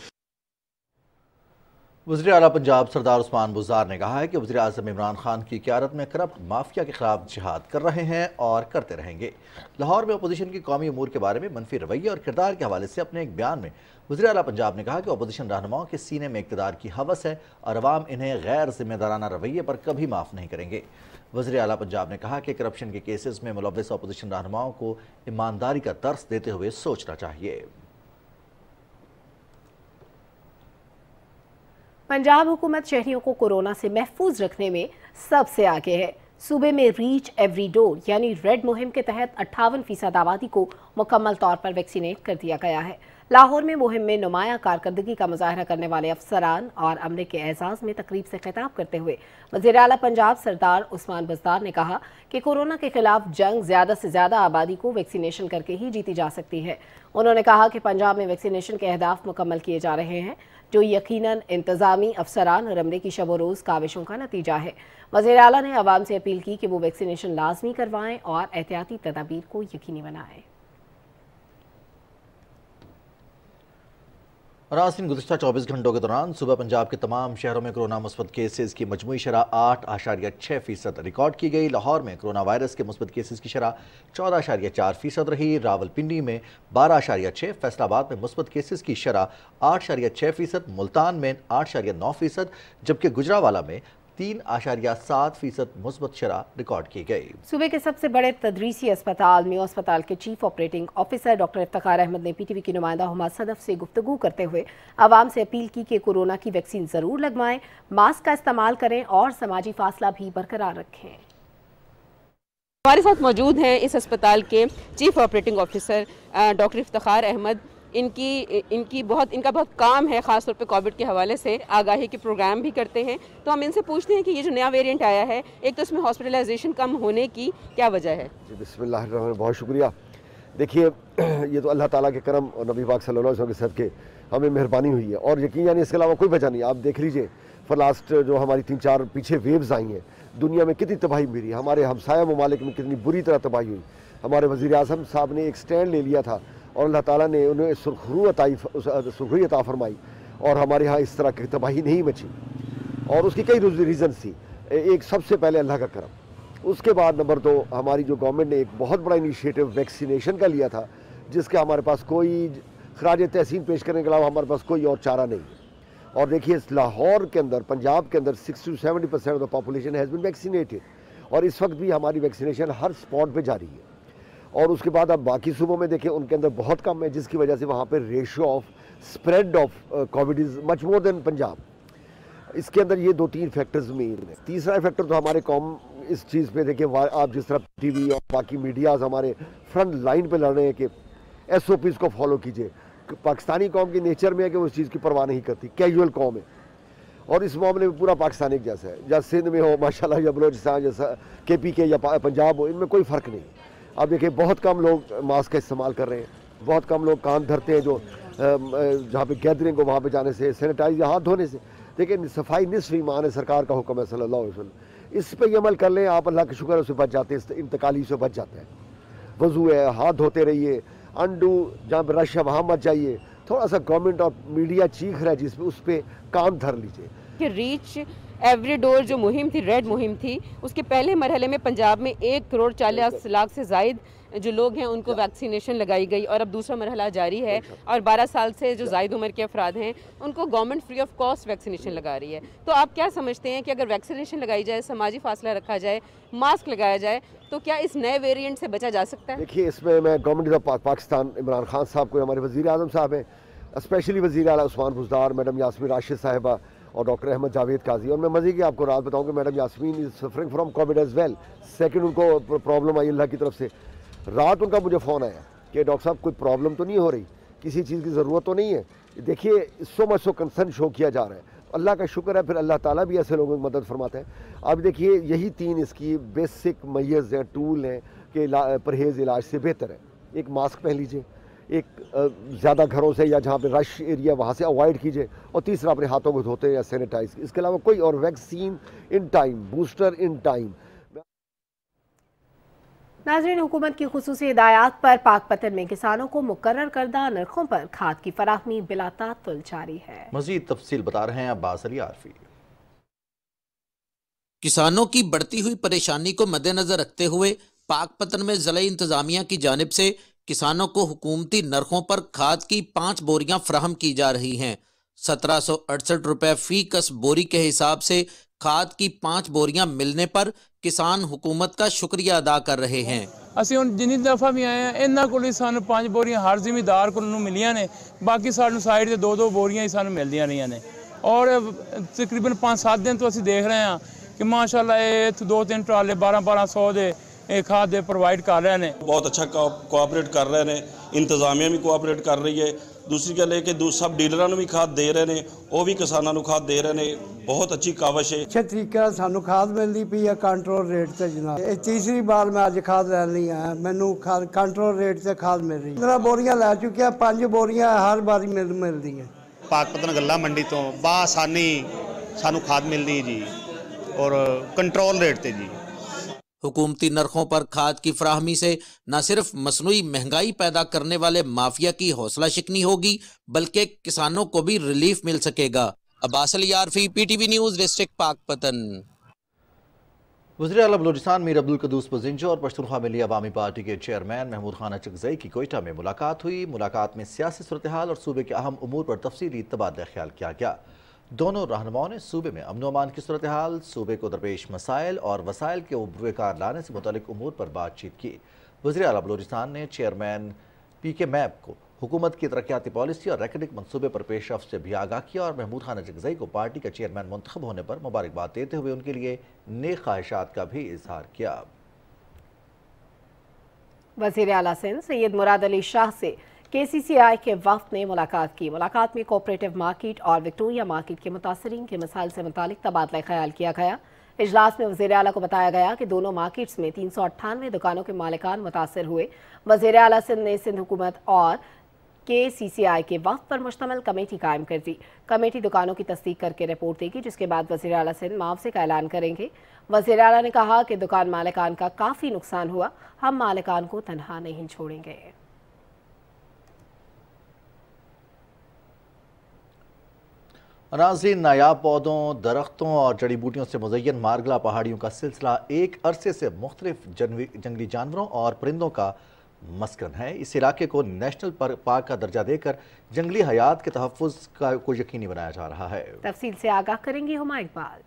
वज़ीर आला पंजाब सरदार उस्मान बुज़दार ने कहा है कि वज़ीर आज़म इमरान खान की क़यादत में करप्ट माफिया के खिलाफ जिहाद कर रहे हैं और करते रहेंगे। लाहौर में अपोजिशन की कौमी अमूर के बारे में मनफी रवैये और किरदार के हवाले से अपने एक बयान में वज़ीर आला पंजाब ने कहा कि अपोजिशन रहनुमाओं के सीने में इक़्तिदार की हवस है और अवाम इन्हें गैर जिम्मेदाराना रवैये पर कभी माफ़ नहीं करेंगे। वज़ीर आला पंजाब ने कहा कि करप्शन के केसेस में मुलव्वस अपोजिशन रहनुमाओं को ईमानदारी का दर्स देते हुए सोचना चाहिए। पंजाब हुकूमत शहरियों को कोरोना से महफूज रखने में सबसे आगे है। सूबे में रीच एवरी डोर यानी रेड मुहिम के तहत 58% आबादी को मुकम्मल तौर पर वैक्सीनेट कर दिया गया है। लाहौर में मुहिम में नुमाया कारकर्दगी का मुजाहरा करने वाले अफसरान और अमले के एजाज में तकरीब से खिताब करते हुए वज़ीर आला पंजाब सरदार उस्मान बुज़दार ने कहा कि कोरोना के खिलाफ जंग ज़्यादा से ज़्यादा आबादी को वैक्सीनेशन करके ही जीती जा सकती है। उन्होंने कहा कि पंजाब में वैक्सीनेशन के अहदाफ मुकम्मल किए जा रहे हैं, जो यकीनन इंतज़ामी अफसरान और अमले की शब रोज़ काविशों का नतीजा है। वज़ीर आला ने आवाम से अपील की कि वो वैक्सीनेशन लाजमी करवाएं और एहतियाती तदाबीर को यकीनी बनाएं। नाज़रीन, गुज़िश्ता 24 घंटों के दौरान सुबह पंजाब के तमाम शहरों में कोरोना मुस्बत केसेस की मजमूई शरह 8.6% रिकॉर्ड की गई। लाहौर में कोरोना वायरस के मुस्बत केसेस की शरह 14.4% रही। रावलपिंडी में 12.6%, फैसलाबाद में मुस्बत केसेस की शरह 8.6%, मुल्तान में 8.9%, जबकि गुजरावाला में 3.7% मुस्बत शरह रिकॉर्ड की गई। सूबे के सबसे बड़े तदरीसी अस्पताल मियो अस्पताल के chief operating officer doctor Iftikhar Ahmad ने PTV की नुमाइंदा हुमा सदफ से गुफ्तगू करते हुए आवाम से अपील की कि कोरोना की वैक्सीन ज़रूर लगवाएं, मास्क का इस्तेमाल करें और समाजी फासला भी बरकरार रखें। हमारे साथ मौजूद हैं इस अस्पताल के chief operating officer doctor Iftikhar Ahmad. इनका बहुत काम है, ख़ास तौर पे कोविड के हवाले से आगाही के प्रोग्राम भी करते हैं। तो हम इनसे पूछते हैं कि ये जो नया वेरिएंट आया है, एक तो इसमें हॉस्पिटलाइजेशन कम होने की क्या वजह है? जी बिस्मिल्लाह, बहुत शुक्रिया। देखिए, ये तो अल्लाह ताला के करम और नबी पाक सल्लल्लाहु अलैहि वसल्लम के सदके हमें मेहरबानी हुई है और यकीन यानी इसके अलावा कोई वजह नहीं। आप देख लीजिए, फॉर लास्ट जो हमारी 3-4 पीछे वेव्स आई हैं, दुनिया में कितनी तबाही मिली, हमारे हमसाया ममालिक में कितनी बुरी तरह तबाही हुई। हमारे वज़ीर आज़म साहब ने एक स्टैंड ले लिया था और अल्लाह ताला ने उन्हें सुरखरू अता फरमाई और हमारे यहाँ इस तरह की तबाही नहीं मची। और उसकी कई रीज़न्स थी। एक सबसे पहले अल्लाह का करम, उसके बाद नंबर 2 हमारी जो गवर्नमेंट ने एक बहुत बड़ा इनिशिएटिव वैक्सीनेशन का लिया था, जिसका हमारे पास कोई खराज तहसीन पेश करने के अलावा हमारे पास कोई और चारा नहीं। और देखिए, लाहौर के अंदर, पंजाब के अंदर 60 to 70% of the population has been vaccinated और इस वक्त भी हमारी वैक्सीनेशन हर स्पॉट पे जारी है। और उसके बाद आप बाकी सूबों में देखें उनके अंदर बहुत कम है, जिसकी वजह से वहाँ पर ratio of spread of Covid is much more than Punjab. इसके अंदर ये 2-3 फैक्टर्स मेन है। तीसरा फैक्टर तो हमारे कौम इस चीज़ पे देखिए, आप जिस तरह टीवी और बाकी मीडियाज़ हमारे फ्रंट लाइन पे लड़ रहे हैं कि SOPs को फॉलो कीजिए। पाकिस्तानी कौम की नेचर में है कि वो इस चीज़ की परवाह नहीं करती, कैजुअल कौम है, और इस मामले में पूरा पाकिस्तान एक जैसा है, या सिंध में हो माशाल्लाह, या बलोचिस्तान जैसा KPK या पंजाब हो, इनमें कोई फ़र्क नहीं। अब देखिए बहुत कम लोग मास्क का इस्तेमाल कर रहे हैं, बहुत कम लोग कान धरते हैं, जो जहाँ पे गैदरिंग हो वहाँ पे जाने से, सैनिटाइज या हाथ धोने से। देखिए सफाई निस्फ़ ईमान है, सरकार का हुक्म है सल्लल्लाहु अलैहि वसल्लम। इस पर ये अमल कर लें आप, अल्लाह का शुक्र है, उससे बच जाते हैं, इन तकालीफ से बच जाते हैं। वज़ू है, हाथ धोते रहिए, अंडू जहाँ पर रश है वहाँ मत जाइए। थोड़ा सा गवर्नमेंट और मीडिया चीख रहा है जिस पे, उस पर कान धर लीजिए। कि रीच एवरी डोर जो मुहिम थी, रेड मुहिम थी, उसके पहले मरहले में पंजाब में 1,40,00,000 से ज़ायद जो लोग हैं उनको वैक्सीनेशन लगाई गई, और अब दूसरा मरहला जारी है, और 12 साल से जो ज़ायद उम्र के अफराद हैं उनको government free of cost vaccination लगा रही है। तो आप क्या समझते हैं कि अगर वैक्सीनेशन लगाई जाए, समाजी फासला रखा जाए, मास्क लगाया जाए, तो क्या इस नए वेरिएंट से बचा जा सकता है? देखिए इसमें मैं गवर्नमेंट ऑफ पाकिस्तान, इमरान खान साहब को, हमारे वज़ीर आज़म साहब हैं, स्पेशली वज़ीर आला उस्मान बुज़दार, मैडम यास्मीन राशिद साहिबा और डॉक्टर अहमद जावेद काजी। और मैं मज़े की आपको रात बताऊँ कि madam Yasmeen is suffering from covid as well. Second उनको प्रॉब्लम आई अल्लाह की तरफ से। रात उनका मुझे फ़ोन आया कि डॉक्टर साहब कोई प्रॉब्लम तो नहीं हो रही, किसी चीज़ की ज़रूरत तो नहीं है। देखिए so much so concern show किया जा रहा है, अल्लाह का शुक्र है, फिर अल्लाह ताला भी ऐसे लोगों की मदद फरमाता है। अब देखिए यही 3 इसकी बेसिक मैयज़ हैं, टूल हैं कि परहेज़ इलाज से बेहतर है। एक मास्क पहन लीजिए, एक ज़्यादा घरों से या जहाँ पे रश एरिया वहाँ से अवॉइड कीजिए, और तीसरा अपने हाथों को धोते या सैनिटाइज। इसके अलावा कोई और vaccine in time, booster in time. नाज़रीन, हुकूमत की खुसूसी हिदायत पर पाकपतन में किसानों को मुकर्रर करदा नरखों पर खाद की फराहमी बिला तातुल जारी है। मज़ीद तफसील बता रहे हैं अब्बास अली आरफी। किसानों की बढ़ती हुई परेशानी को मद्देनजर रखते हुए पाकपतन में ज़िला इंतजामिया की जानिब से किसानों को हुकूमती नरखों पर खाद की 5 बोरियां फराहम की जा रही हैं। 1768 रुपए फी कस बोरी के हिसाब से खाद की 5 बोरियां मिलने पर किसान हुकूमत का शुक्रिया अदा कर रहे हैं। ਅਸੀਂ ਹੁਣ ਜਿੰਨੀ ਦਫਾ ਵੀ ਆਏ ਆ ਇਹਨਾਂ ਕੋਲ ਹੀ ਸਾਨੂੰ 5 ਬੋਰੀਆਂ ਹਰ ਜ਼ਿਮੀਦਾਰ ਕੋਲ ਨੂੰ ਮਿਲੀਆਂ ਨੇ, ਬਾਕੀ ਸਾਨੂੰ ਸਾਈਡ ਤੇ 2-2 ਬੋਰੀਆਂ ਹੀ ਸਾਨੂੰ ਮਿਲਦੀਆਂ ਰਹੀਆਂ ਨੇ, ਔਰ ਤਕਰੀਬਨ 5-7 ਦਿਨ ਤੋਂ ਅਸੀਂ ਦੇਖ ਰਹੇ ਹਾਂ ਕਿ ਮਾਸ਼ਾਅੱਲਾ ਇਹ 2-3 ਟਰਾਲੇ 1200 ਦੇ खाद दे प्रोवाइड कर रहे हैं। बहुत अच्छा कोऑपरेट कर रहे हैं, इंतजामिया भी कोऑपरेट कर रही है। दूसरी गल है कि सब डीलर भी खाद दे रहे हैं, वो भी किसानों को खाद दे रहे हैं। बहुत अच्छी काविश है। अच्छे तरीके सानू खाद मिलती पई है कंट्रोल रेट से जनाब। ये तीसरी बार मैं अज खाद लैन नहीं आया, मैनू खाद कंट्रोल रेट से खाद मिल रही। 15 बोरियां लै चुकी, 5 बोरियां हर बारी मिलती है। पाकपतन गल्ला मंडी तो बासानी सानू खाद मिलती जी, और कंट्रोल रेट से जी। हुकूमती नरखों पर खाद की फराहमी से न सिर्फ मसनूई महंगाई पैदा करने वाले माफिया की हौसला शिकनी होगी, बल्कि किसानों को भी रिलीफ मिल सकेगा। Abbas Ali Arfi, PTV news, district Pakpattan. वज़ीर आला बलूचिस्तान मीर अब्दुल कदूस पजिंजो और पश्तूनख्वा मिली अवामी पार्टी के चेयरमैन महमूद खान अचकज़ई की कोयटा में मुलाकात हुई। मुलाकात में सियासी सूरत हाल और सूबे के अहम उमूर पर तफसीली तबादला ख्याल किया गया। दोनों रहनुमाओं ने सूबे में अमन अमान की सूरत हाल, सूबे को दरपेश मसाइल और वसाइल के उबरकार लाने से मुतालिक उमूर पर बातचीत की। वज़ीर आला बलूचिस्तान ने चेयरमैन PK मैप को हुकूमत की तरक्याती पॉलिसी और रेकडिक मनसूबे पर पेशरफ्त से भी आगाह किया और महमूद खान अचकज़ई को पार्टी का चेयरमैन मुंतखब होने पर मुबारकबाद देते हुए उनके लिए नेक ख्वाहिशात का भी इजहार किया। वज़ीर आला सिंध सैयद मुराद अली शाह से KCCI के वफ़द ने मुलाकात की। मुलाकात में कोऑपरेटिव मार्केट और विक्टोरिया मार्केट के मुतासरीन के मसाइल से मुतालिक तबादला ख्याल किया गया। इजलास में वज़ीर आला को बताया गया कि दोनों मार्केट्स में 398 दुकानों के मालिकान मुतासर हुए। वज़ीर आला सिंध ने सिंध हुकूमत और KCCI के वफ़द पर मुश्तमिल कमेटी कायम कर दी। कमेटी दुकानों की तस्दीक करके रिपोर्ट देगी, जिसके बाद वज़ीर आला सिंध मुआवजे का ऐलान करेंगे। वज़ीर आला ने कहा कि दुकान मालिकान का काफ़ी नुकसान हुआ, हम मालिकान को तनहा नहीं छोड़ेंगे। नाज़रीन, नायाब पौधों, दरख्तों और जड़ी बूटियों से मुज़य्यन मारगला पहाड़ियों का सिलसिला एक अरसे से मुख्तलिफ जंगली जानवरों और परिंदों का मस्कन है। इस इलाके को नेशनल पार्क का दर्जा देकर जंगली हयात के तहफ़्फ़ुज़ को यकीनी बनाया जा रहा है। तफसील से आगाह करेंगे हुमा इकबाल।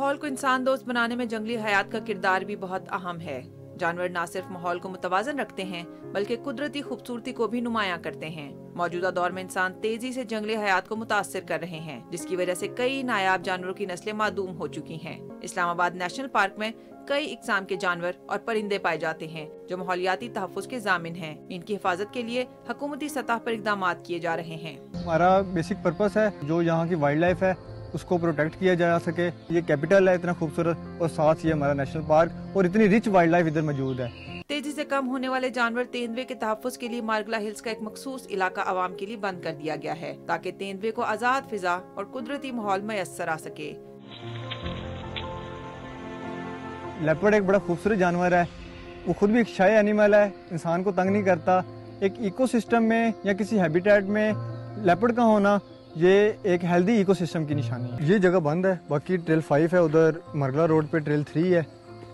माहौल को इंसान दोस्त बनाने में जंगली हयात का किरदार भी बहुत अहम है। जानवर न सिर्फ माहौल को मुतवाजन रखते हैं बल्कि कुदरती खूबसूरती को भी नुमायां करते हैं। मौजूदा दौर में इंसान तेजी से जंगली हयात को मुतासिर कर रहे हैं, जिसकी वजह से कई नायाब जानवरों की नस्लें मादूम हो चुकी हैं। इस्लामाबाद नेशनल पार्क में कई इकसाम के जानवर और परिंदे पाए जाते हैं जो माहौलियाती तहफ़्फ़ुज़ के ज़ामिन हैं। इनकी हिफाजत के लिए हुकूमती सतह पर इक़दाम किए जा रहे हैं। हमारा बेसिक पर्पस है जो यहाँ की वाइल्ड लाइफ है उसको प्रोटेक्ट किया जा सके। ये कैपिटल है इतना खूबसूरत, और साथ ही हमारा नेशनल पार्क और इतनी रिच वाइल्ड लाइफ इधर मौजूद है। तेजी से कम होने वाले जानवर तेंदुए के तहफ़्फ़ुज़ के लिए मार्गला हिल्स का एक मखसूस इलाका आवाम के लिए बंद कर दिया गया है ताकि तेंदुए को आज़ाद फिजा और कुदरती माहौल मैसर आ सके। लेपर्ड एक बड़ा खूबसूरत जानवर है, वो खुद भी एक शाय एनिमल है, इंसान को तंग नहीं करता। एक इकोसिस्टम में या किसी हैबिटेट में लेपर्ड का होना ये एक हेल्दी इकोसिस्टम की निशानी है। ये जगह बंद है, बाकी ट्रेल 5 है, उधर मरगला रोड पे ट्रेल 3 है,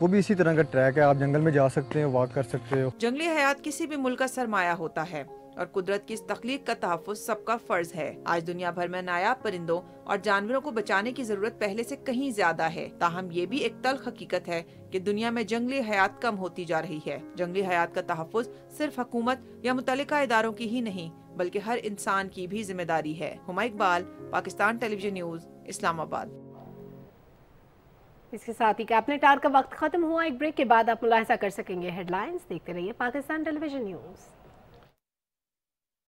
वो भी इसी तरह का ट्रैक है, आप जंगल में जा सकते हैं, वॉक कर सकते हो। जंगली हयात किसी भी मुल्क का सरमाया होता है और कुदरत की इस तख्लीक का तहफ़्फ़ुज़ सबका फर्ज है। आज दुनिया भर में नायाब परिंदों और जानवरों को बचाने की जरूरत पहले से कहीं ज्यादा है। ताहम ये भी एक तल्ख हकीकत है कि दुनिया में जंगली हयात कम होती जा रही है। जंगली हयात का तहफ़्फ़ुज़ सिर्फ हुकूमत या मुतल्लिका इदारों की ही नहीं बल्कि हर इंसान की भी जिम्मेदारी है। Huma Iqbal, Pakistan television news, Islamabad. इसके साथ ही कैबिनेट आवर का वक्त खत्म हुआ। एक ब्रेक के बाद आप मुलाहिजा कर सकेंगे हेडलाइंस। देखते रहिए पाकिस्तान टेलीविजन न्यूज़।